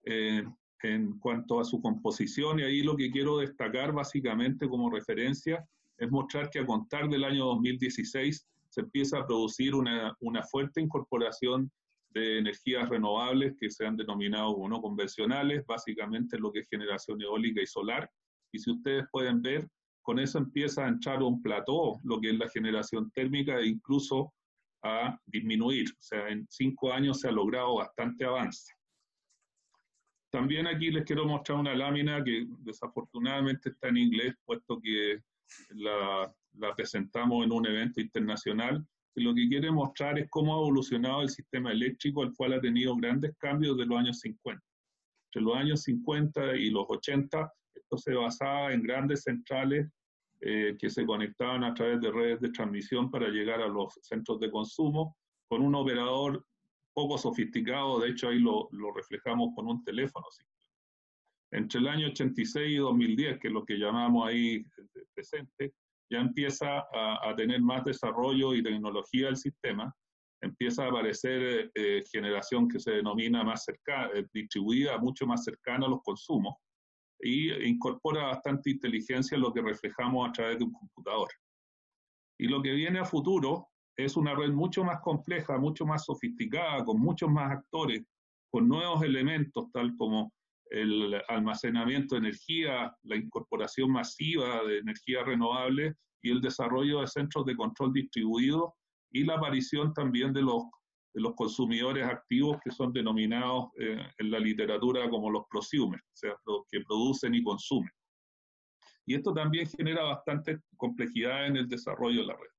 en cuanto a su composición, y ahí lo que quiero destacar básicamente como referencia es mostrar que a contar del año 2016 se empieza a producir una fuerte incorporación de energías renovables que se han denominado como no convencionales, básicamente lo que es generación eólica y solar, y si ustedes pueden ver, con eso empieza a entrar un plató, lo que es la generación térmica, e incluso a disminuir, o sea, en 5 años se ha logrado bastante avance. También aquí les quiero mostrar una lámina que desafortunadamente está en inglés, puesto que la presentamos en un evento internacional, y lo que quiere mostrar es cómo ha evolucionado el sistema eléctrico, el cual ha tenido grandes cambios de los años 50. Entre los años 50 y los 80, esto se basaba en grandes centrales que se conectaban a través de redes de transmisión para llegar a los centros de consumo, con un operador poco sofisticado, de hecho ahí lo reflejamos con un teléfono. ¿Sí? Entre el año 86 y 2010, que es lo que llamamos ahí presente, ya empieza a tener más desarrollo y tecnología del sistema, empieza a aparecer generación que se denomina más cercana, distribuida, mucho más cercana a los consumos, y incorpora bastante inteligencia en lo que reflejamos a través de un computador. Y lo que viene a futuro es una red mucho más compleja, mucho más sofisticada, con muchos más actores, con nuevos elementos, tal como el almacenamiento de energía, la incorporación masiva de energía renovable y el desarrollo de centros de control distribuidos y la aparición también de los consumidores activos que son denominados en la literatura como los prosumers, o sea, los que producen y consumen. Y esto también genera bastante complejidad en el desarrollo de la red.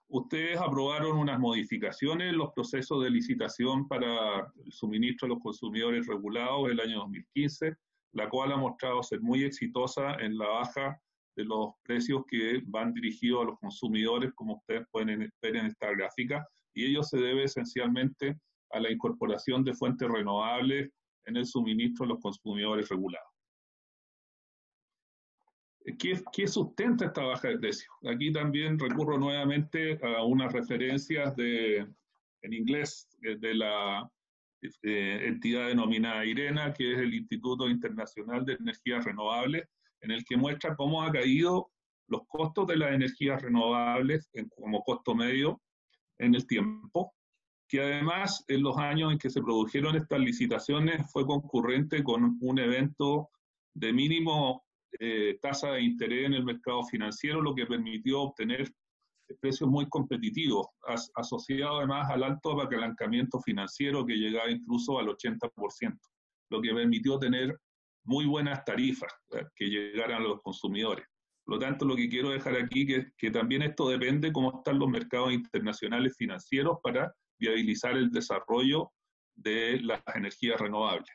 Ustedes aprobaron unas modificaciones en los procesos de licitación para el suministro a los consumidores regulados el año 2015, la cual ha mostrado ser muy exitosa en la baja de los precios que van dirigidos a los consumidores, como ustedes pueden ver en esta gráfica, y ello se debe esencialmente a la incorporación de fuentes renovables en el suministro a los consumidores regulados. ¿Qué sustenta esta baja de precios? Aquí también recurro nuevamente a unas referencias en inglés de la entidad denominada IRENA, que es el Instituto Internacional de Energías Renovables, en el que muestra cómo ha caído los costos de las energías renovables como costo medio en el tiempo, que además en los años en que se produjeron estas licitaciones fue concurrente con un evento de mínimo tasa de interés en el mercado financiero, lo que permitió obtener precios muy competitivos, asociado además al alto apalancamiento financiero que llegaba incluso al 80%, lo que permitió tener muy buenas tarifas que llegaran a los consumidores. Por lo tanto, lo que quiero dejar aquí es que también esto depende de cómo están los mercados internacionales financieros para viabilizar el desarrollo de las energías renovables.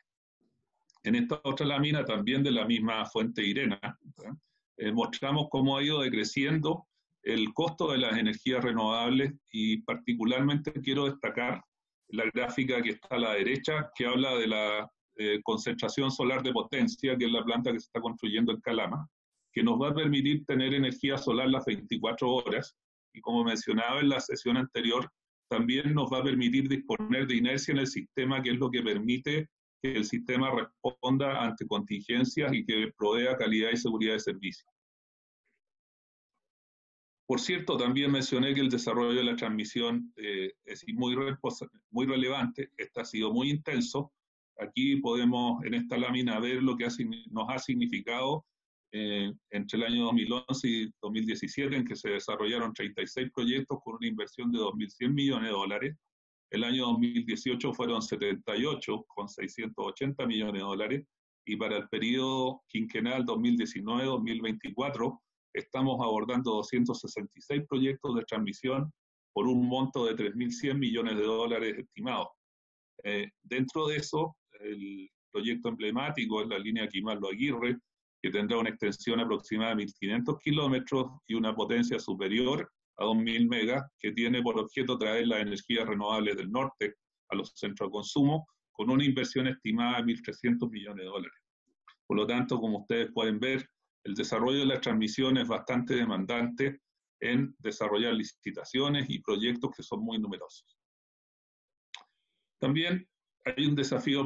En esta otra lámina, también de la misma fuente IRENA, mostramos cómo ha ido decreciendo el costo de las energías renovables, y particularmente quiero destacar la gráfica que está a la derecha, que habla de la concentración solar de potencia, que es la planta que se está construyendo en Calama, que nos va a permitir tener energía solar las 24 horas, y como mencionaba en la sesión anterior, también nos va a permitir disponer de inercia en el sistema, que es lo que permite que el sistema responda ante contingencias y que provea calidad y seguridad de servicio. Por cierto, también mencioné que el desarrollo de la transmisión es muy relevante, este ha sido muy intenso. Aquí podemos en esta lámina ver lo que nos ha significado entre el año 2011 y 2017, en que se desarrollaron 36 proyectos con una inversión de 2.100 millones de dólares. El año 2018 fueron 78 con 680 millones de dólares, y para el periodo quinquenal 2019-2024 estamos abordando 266 proyectos de transmisión por un monto de 3.100 millones de dólares estimados. Dentro de eso, proyecto emblemático es la línea Quimallo-Aguirre, que tendrá una extensión aproximada de 1.500 kilómetros y una potencia superior a 2.000 megas, que tiene por objeto traer las energías renovables del norte a los centros de consumo, con una inversión estimada de 1.300 millones de dólares. Por lo tanto, como ustedes pueden ver, el desarrollo de la transmisión es bastante demandante en desarrollar licitaciones y proyectos que son muy numerosos. También hay un desafío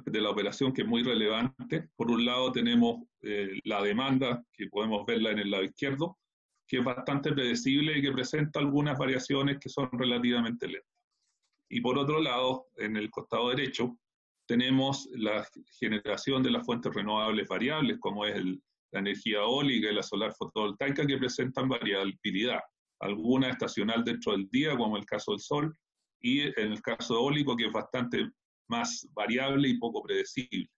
de la operación que es muy relevante. Por un lado tenemos la demanda, que podemos verla en el lado izquierdo, que es bastante predecible y que presenta algunas variaciones que son relativamente lentas. Y por otro lado, en el costado derecho, tenemos la generación de las fuentes renovables variables, como es la energía eólica y la solar fotovoltaica, que presentan variabilidad, alguna estacional dentro del día, como el caso del sol, y en el caso eólico, que es bastante más variable y poco predecible.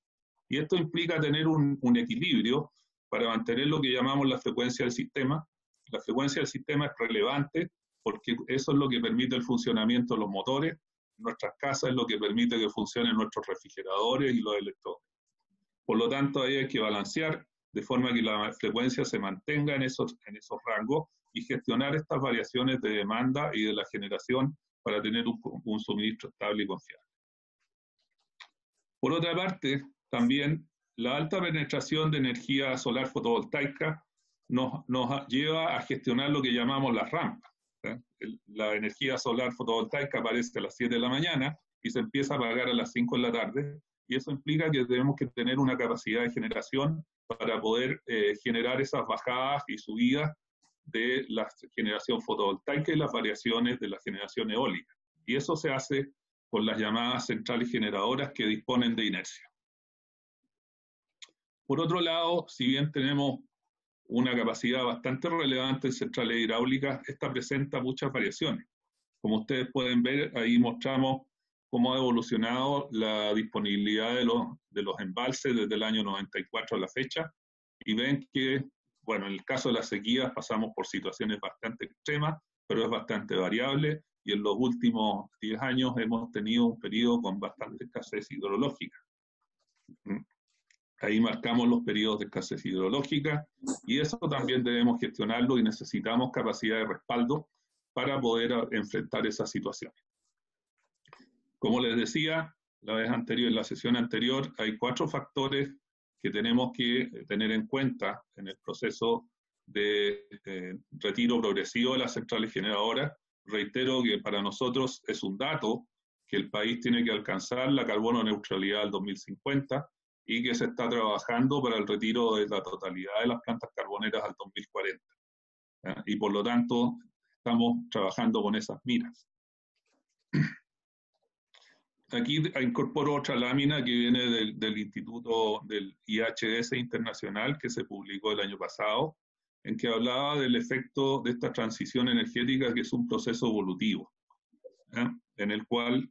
Y esto implica tener un equilibrio para mantener lo que llamamos la frecuencia del sistema. La frecuencia del sistema es relevante porque eso es lo que permite el funcionamiento de los motores. En nuestras casas es lo que permite que funcionen nuestros refrigeradores y los electrónicos. Por lo tanto, ahí hay que balancear de forma que la frecuencia se mantenga en esos rangos y gestionar estas variaciones de demanda y de la generación para tener un suministro estable y confiable. Por otra parte, también la alta penetración de energía solar fotovoltaica nos lleva a gestionar lo que llamamos las rampas. La energía solar fotovoltaica aparece a las 7 de la mañana y se empieza a apagar a las 5 de la tarde, y eso implica que tenemos que tener una capacidad de generación para poder generar esas bajadas y subidas de la generación fotovoltaica y las variaciones de la generación eólica. Y eso se hace con las llamadas centrales generadoras que disponen de inercia. Por otro lado, si bien tenemos una capacidad bastante relevante en centrales hidráulicas, esta presenta muchas variaciones. Como ustedes pueden ver, ahí mostramos cómo ha evolucionado la disponibilidad de los embalses desde el año 94 a la fecha, y ven que, bueno, en el caso de las sequías pasamos por situaciones bastante extremas, pero es bastante variable, y en los últimos 10 años hemos tenido un periodo con bastante escasez hidrológica. Ahí marcamos los periodos de escasez hidrológica, y eso también debemos gestionarlo y necesitamos capacidad de respaldo para poder enfrentar esas situaciones. Como les decía la vez anterior, en la sesión anterior, hay 4 factores que tenemos que tener en cuenta en el proceso de retiro progresivo de las centrales generadoras. Reitero que para nosotros es un dato que el país tiene que alcanzar la carbono neutralidad al 2050 y que se está trabajando para el retiro de la totalidad de las plantas carboneras al 2040. ¿Ya? Y por lo tanto, estamos trabajando con esas miras. Aquí incorporo otra lámina que viene del Instituto del IHS Internacional, que se publicó el año pasado, en que hablaba del efecto de esta transición energética, que es un proceso evolutivo, ¿eh? En el cual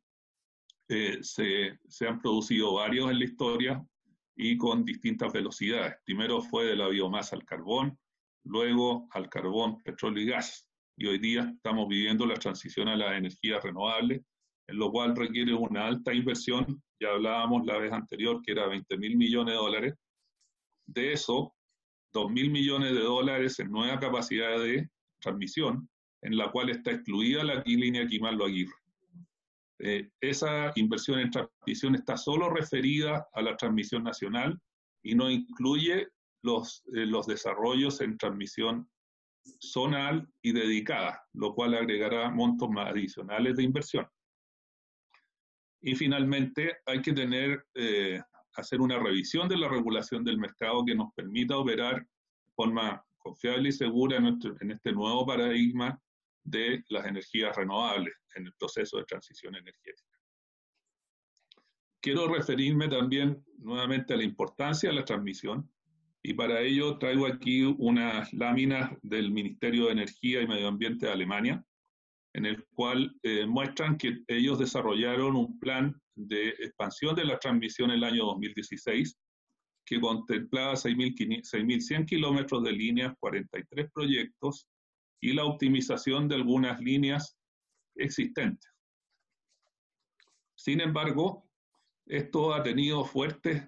se han producido varios en la historia y con distintas velocidades. Primero fue de la biomasa al carbón, luego al carbón, petróleo y gas. Y hoy día estamos viviendo la transición a las energías renovables, en lo cual requiere una alta inversión. Ya hablábamos la vez anterior que era 20.000 millones de dólares. De eso, 2.000 millones de dólares en nueva capacidad de transmisión, en la cual está excluida la línea Quimallo-Aguirre. Esa inversión en transmisión está solo referida a la transmisión nacional y no incluye los desarrollos en transmisión zonal y dedicada, lo cual agregará montos más adicionales de inversión. Y finalmente hay que hacer una revisión de la regulación del mercado que nos permita operar de forma confiable y segura en este nuevo paradigma de las energías renovables en el proceso de transición energética. Quiero referirme también nuevamente a la importancia de la transmisión, y para ello traigo aquí unas láminas del Ministerio de Energía y Medio Ambiente de Alemania, en el cual muestran que ellos desarrollaron un plan de expansión de la transmisión en el año 2016, que contemplaba 6.100 kilómetros de líneas, 43 proyectos, y la optimización de algunas líneas existentes. Sin embargo, Esto ha tenido fuertes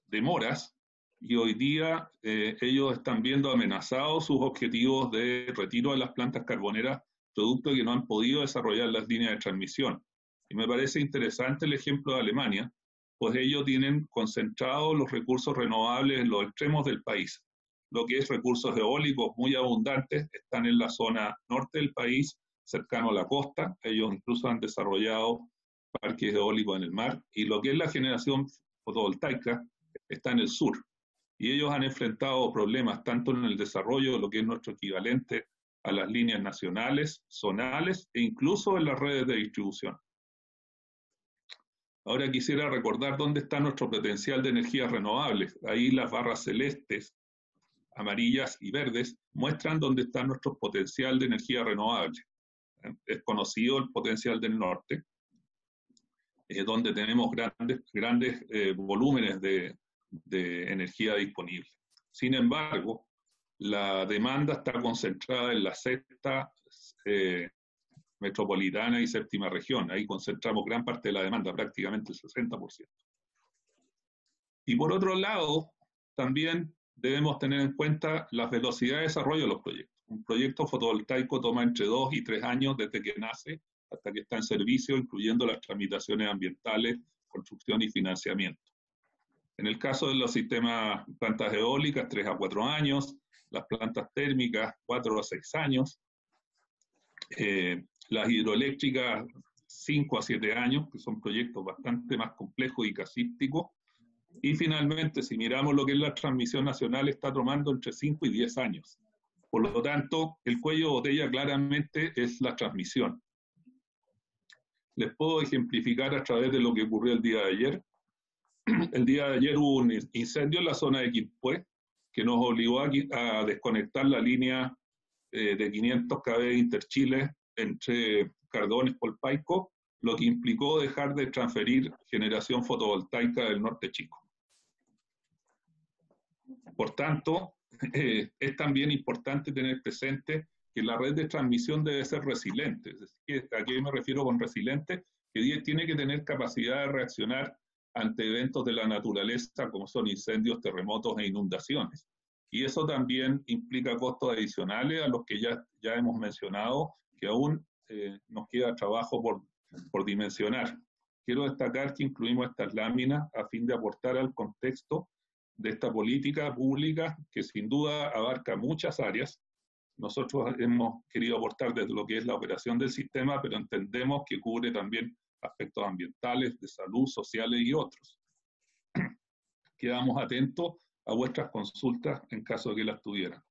demoras y hoy día ellos están viendo amenazados sus objetivos de retiro de las plantas carboneras, producto de que no han podido desarrollar las líneas de transmisión. Y me parece interesante el ejemplo de Alemania, pues ellos tienen concentrados los recursos renovables en los extremos del país. Lo que es recursos eólicos muy abundantes están en la zona norte del país, cercano a la costa. Ellos incluso han desarrollado parques eólicos en el mar, y lo que es la generación fotovoltaica está en el sur. Y ellos han enfrentado problemas tanto en el desarrollo de lo que es nuestro equivalente a las líneas nacionales, zonales e incluso en las redes de distribución. Ahora quisiera recordar dónde está nuestro potencial de energías renovables. Ahí las barras celestes, amarillas y verdes muestran dónde está nuestro potencial de energía renovable. Es conocido el potencial del norte, donde tenemos grandes volúmenes de energía disponible. Sin embargo, la demanda está concentrada en la sexta metropolitana y séptima región. Ahí concentramos gran parte de la demanda, prácticamente el 60%. Y por otro lado, también debemos tener en cuenta las velocidades de desarrollo de los proyectos. Un proyecto fotovoltaico toma entre 2 y 3 años desde que nace hasta que está en servicio, incluyendo las tramitaciones ambientales, construcción y financiamiento. En el caso de los sistemas, plantas eólicas, 3 a 4 años, las plantas térmicas, 4 a 6 años, las hidroeléctricas, 5 a 7 años, que son proyectos bastante más complejos y casísticos, y finalmente, si miramos lo que es la transmisión nacional, está tomando entre 5 y 10 años. Por lo tanto, el cuello de botella claramente es la transmisión. Les puedo ejemplificar a través de lo que ocurrió el día de ayer. El día de ayer hubo un incendio en la zona de Quilpué que nos obligó a desconectar la línea de 500 kV Interchile entre Cardón y Polpaico, lo que implicó dejar de transferir generación fotovoltaica del norte chico. Por tanto, es también importante tener presente que la red de transmisión debe ser resiliente. Es decir, ¿a qué me refiero con resiliente? Que tiene que tener capacidad de reaccionar ante eventos de la naturaleza como son incendios, terremotos e inundaciones. Y eso también implica costos adicionales a los que ya hemos mencionado, que aún nos queda trabajo por dimensionar. Quiero destacar que incluimos estas láminas a fin de aportar al contexto de esta política pública que sin duda abarca muchas áreas. Nosotros hemos querido aportar desde lo que es la operación del sistema, pero entendemos que cubre también aspectos ambientales, de salud, sociales y otros. Quedamos atentos a vuestras consultas en caso de que las tuvieran.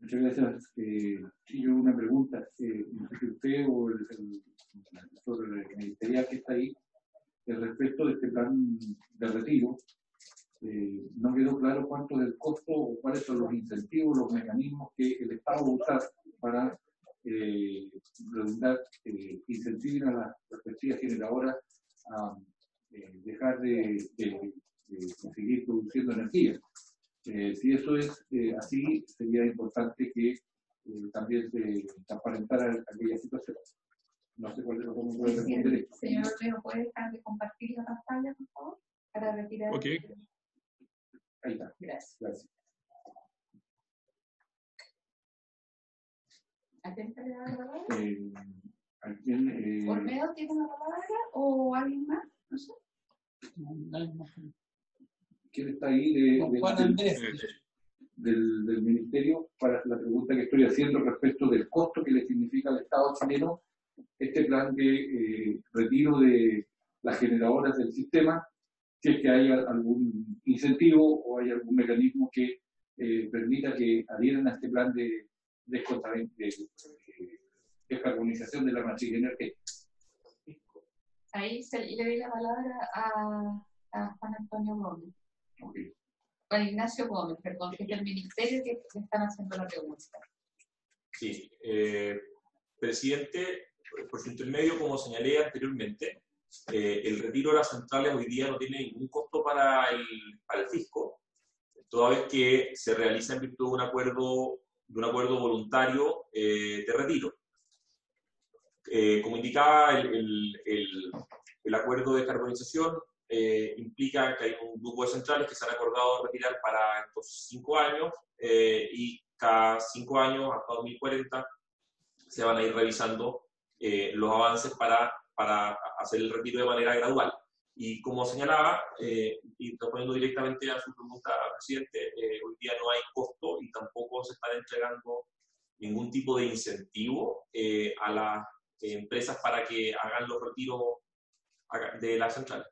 Muchas gracias. Yo una pregunta. No sé si usted o el asesor ministerial que está ahí, respecto de este plan de retiro, no quedó claro cuánto del costo o cuáles son los incentivos, los mecanismos que el Estado va a usar para incentivar a las respectivas generadoras a dejar de seguir produciendo energía. Si eso es así, sería importante que también se transparentara aquella situación. No sé cuál de los dos puede responder. Señor Ortega, ¿puede dejar de compartir la pantalla, por favor? Para retirar. Ok. Ahí está. Gracias. ¿A quién se le da la palabra? ¿Olmedo tiene la palabra o alguien más? No sé. ¿Quién está ahí del Ministerio para la pregunta que estoy haciendo respecto del costo que le significa al Estado chileno este plan de retiro de las generadoras del sistema, si es que hay algún incentivo o hay algún mecanismo que permita que adhieran a este plan de descarbonización de la matriz energética? Ahí le doy la palabra a Juan Antonio Gómez. Okay. Juan Ignacio Gómez, perdón, que es del Ministerio que le están haciendo la pregunta. Sí, presidente, por su intermedio, como señalé anteriormente, el retiro de las centrales hoy día no tiene ningún costo para el fisco, toda vez que se realiza en virtud de un acuerdo voluntario de retiro. Como indicaba el El acuerdo de carbonización implica que hay un grupo de centrales que se han acordado retirar para estos 5 años y cada 5 años, hasta 2040, se van a ir revisando los avances para hacer el retiro de manera gradual. Y como señalaba, y respondiendo directamente a su pregunta, presidente, hoy día no hay costo y tampoco se están entregando ningún tipo de incentivo a las empresas para que hagan los retiros de la central.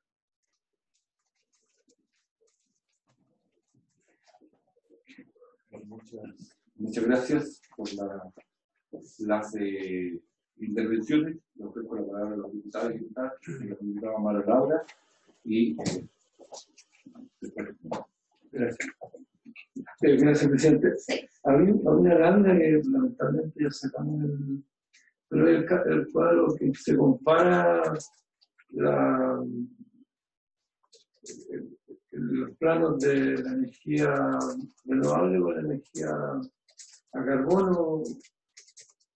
Muchas gracias por las intervenciones. Le ofrezco la palabra a los diputados y diputadas, a la diputada Mara Laura y gracias. Gracias, presidente. A mí una grande que lamentablemente ya sacamos pero el cuadro que se compara los planos de la energía renovable con la energía a carbono.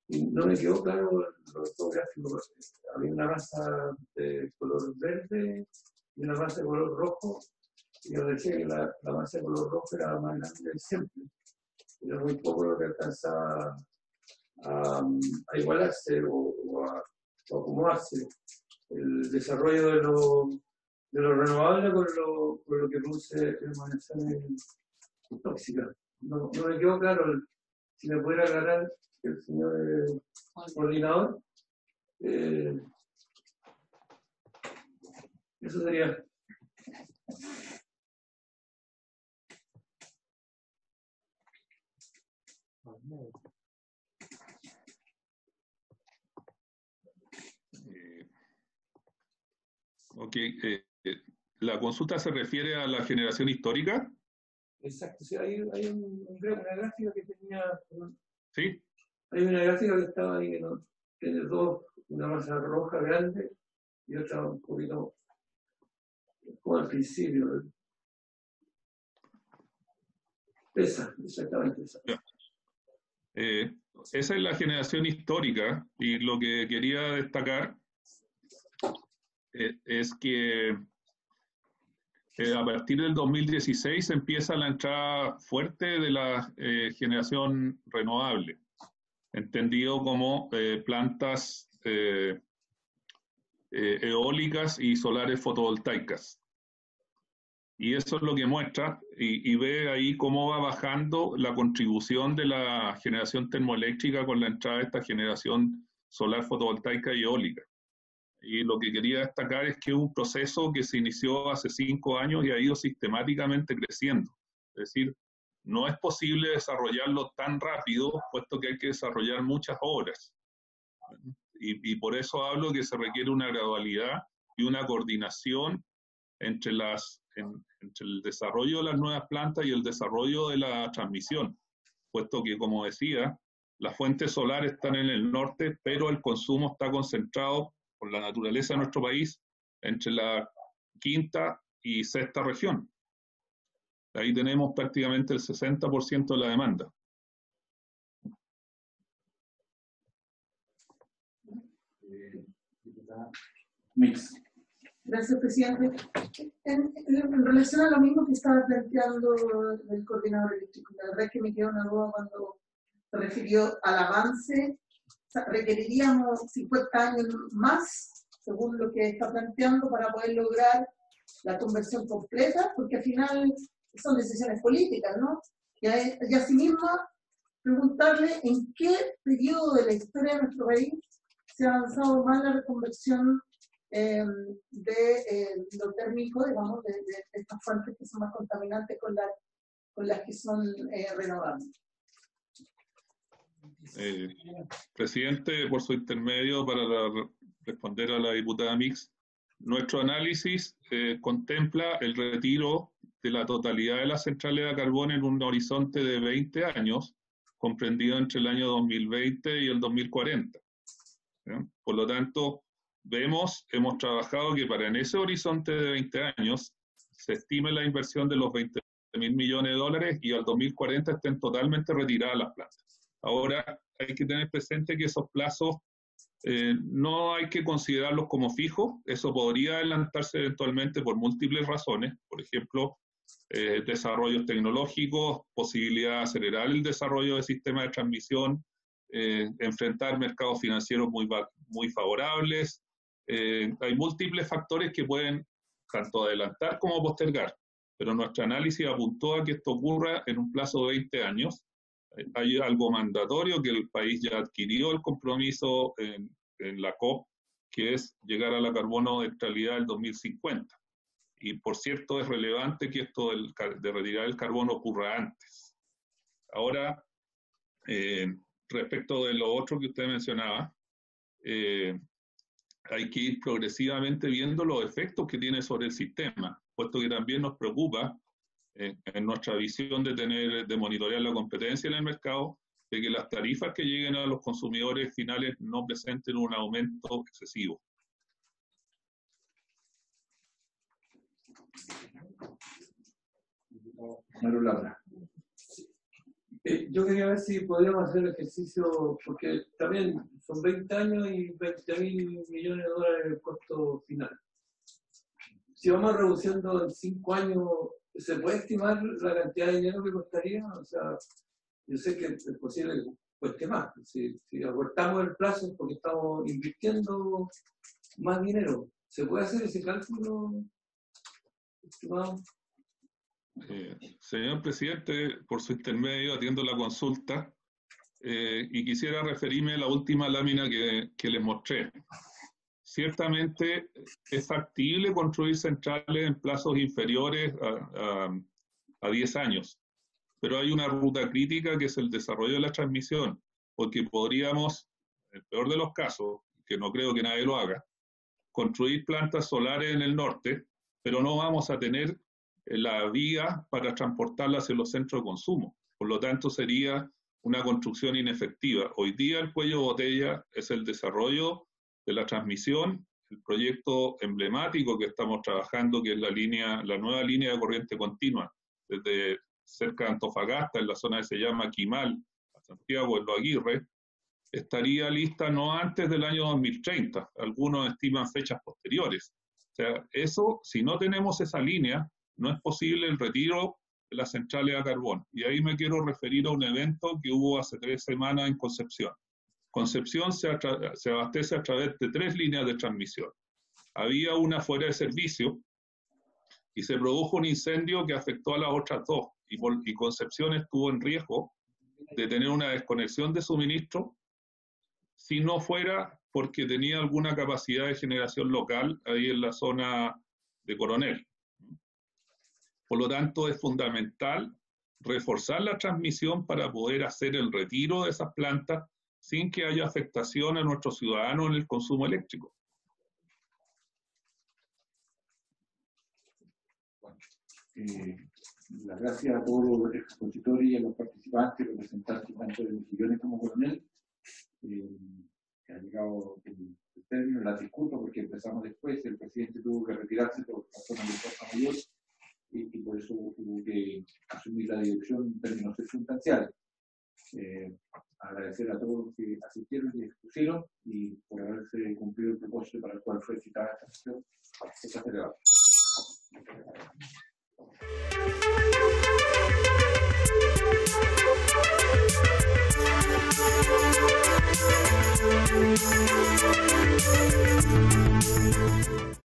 Y no me quedó claro los dos gráficos. Había una masa de color verde y una masa de color rojo. Y yo decía que la masa de color rojo era más grande siempre. Era muy poco lo que alcanzaba a igualarse o a acomodarse. El desarrollo de lo renovable con lo que produce emanaciones tóxicas. No me quedó claro. Si me pudiera aclarar el señor coordinador, eso sería. Ok, ¿la consulta se refiere a la generación histórica? Exacto, sí, hay una gráfica que tenía. Sí. Hay una gráfica que estaba ahí, ¿no? Tiene dos, una masa roja grande y otra un poquito como al principio. Esa, exactamente esa. Esa es la generación histórica y lo que quería destacar es que a partir del 2016 empieza la entrada fuerte de la generación renovable, entendido como plantas eólicas y solares fotovoltaicas. Y eso es lo que muestra, y ve ahí cómo va bajando la contribución de la generación termoeléctrica con la entrada de esta generación solar fotovoltaica y eólica. Y lo que quería destacar es que es un proceso que se inició hace 5 años y ha ido sistemáticamente creciendo. Es decir, no es posible desarrollarlo tan rápido, puesto que hay que desarrollar muchas obras. Y por eso hablo que se requiere una gradualidad y una coordinación entre el desarrollo de las nuevas plantas y el desarrollo de la transmisión, puesto que, como decía, las fuentes solares están en el norte, pero el consumo está concentrado por la naturaleza de nuestro país entre la 5ª y 6ª región. Ahí tenemos prácticamente el 60% de la demanda. Gracias, presidente. En relación a lo mismo que estaba planteando el coordinador eléctrico, la verdad es que me quedó una duda cuando se refirió al avance. O sea, requeriríamos 50 años más, según lo que está planteando, para poder lograr la conversión completa, porque al final son decisiones políticas, ¿no? Y asimismo, preguntarle en qué periodo de la historia de nuestro país se ha avanzado más la reconversión de lo térmico, digamos, de estas fuentes que son más contaminantes con las que son renovables. Presidente, por su intermedio, para responder a la diputada Mix, nuestro análisis contempla el retiro de la totalidad de las centrales a carbón en un horizonte de 20 años, comprendido entre el año 2020 y el 2040. ¿Sí? Por lo tanto, hemos trabajado que para en ese horizonte de 20 años se estime la inversión de los 20.000 millones de dólares y al 2040 estén totalmente retiradas las plantas. Ahora hay que tener presente que esos plazos no hay que considerarlos como fijos. Eso podría adelantarse eventualmente por múltiples razones. Por ejemplo, desarrollos tecnológicos, posibilidad de acelerar el desarrollo de sistemas de transmisión, enfrentar mercados financieros muy favorables. Hay múltiples factores que pueden tanto adelantar como postergar, pero nuestro análisis apuntó a que esto ocurra en un plazo de 20 años. Hay algo mandatorio que el país ya adquirió el compromiso en la COP, que es llegar a la carbono neutralidad del 2050. Y por cierto, es relevante que esto de retirar el carbono ocurra antes. Ahora, respecto de lo otro que usted mencionaba, hay que ir progresivamente viendo los efectos que tiene sobre el sistema, puesto que también nos preocupa en nuestra visión de monitorear la competencia en el mercado, de que las tarifas que lleguen a los consumidores finales no presenten un aumento excesivo. Yo quería ver si podríamos hacer el ejercicio, porque también son 20 años y 20.000 millones de dólares el costo final. Si vamos reduciendo en 5 años, ¿se puede estimar la cantidad de dinero que costaría? O sea, yo sé que es posible que cueste más. Si acortamos el plazo es porque estamos invirtiendo más dinero. ¿Se puede hacer ese cálculo, estimado? Señor presidente, por su intermedio atiendo la consulta y quisiera referirme a la última lámina que les mostré. Ciertamente es factible construir centrales en plazos inferiores a 10 años, pero hay una ruta crítica que es el desarrollo de la transmisión, porque podríamos, en el peor de los casos, que no creo que nadie lo haga, construir plantas solares en el norte, pero no vamos a tener la vía para transportarlas hacia los centros de consumo. Por lo tanto, sería una construcción inefectiva. Hoy día el cuello de botella es el desarrollo de la transmisión, el proyecto emblemático que estamos trabajando, que es la nueva línea de corriente continua, desde cerca de Antofagasta, en la zona que se llama Quimal, a Santiago, en Los Aguirre, estaría lista no antes del año 2030. Algunos estiman fechas posteriores. O sea, eso, si no tenemos esa línea, no es posible el retiro de las centrales a carbón. Y ahí me quiero referir a un evento que hubo hace 3 semanas en Concepción. Concepción se abastece a través de 3 líneas de transmisión. Había una fuera de servicio y se produjo un incendio que afectó a las otras 2. Y Concepción estuvo en riesgo de tener una desconexión de suministro si no fuera porque tenía alguna capacidad de generación local ahí en la zona de Coronel. Por lo tanto, es fundamental reforzar la transmisión para poder hacer el retiro de esas plantas sin que haya afectación a nuestros ciudadanos en el consumo eléctrico. Las gracias a todos los expositores y a los participantes, representantes tanto de Mejillones como Coronel, que ha llegado el término. Las disculpo porque empezamos después, el presidente tuvo que retirarse por razones de fuerza mayor y por eso tuvo que asumir la dirección en términos circunstanciales. Agradecer a todos los que asistieron y expusieron y por haberse cumplido el propósito para el cual fue citada esta sesión.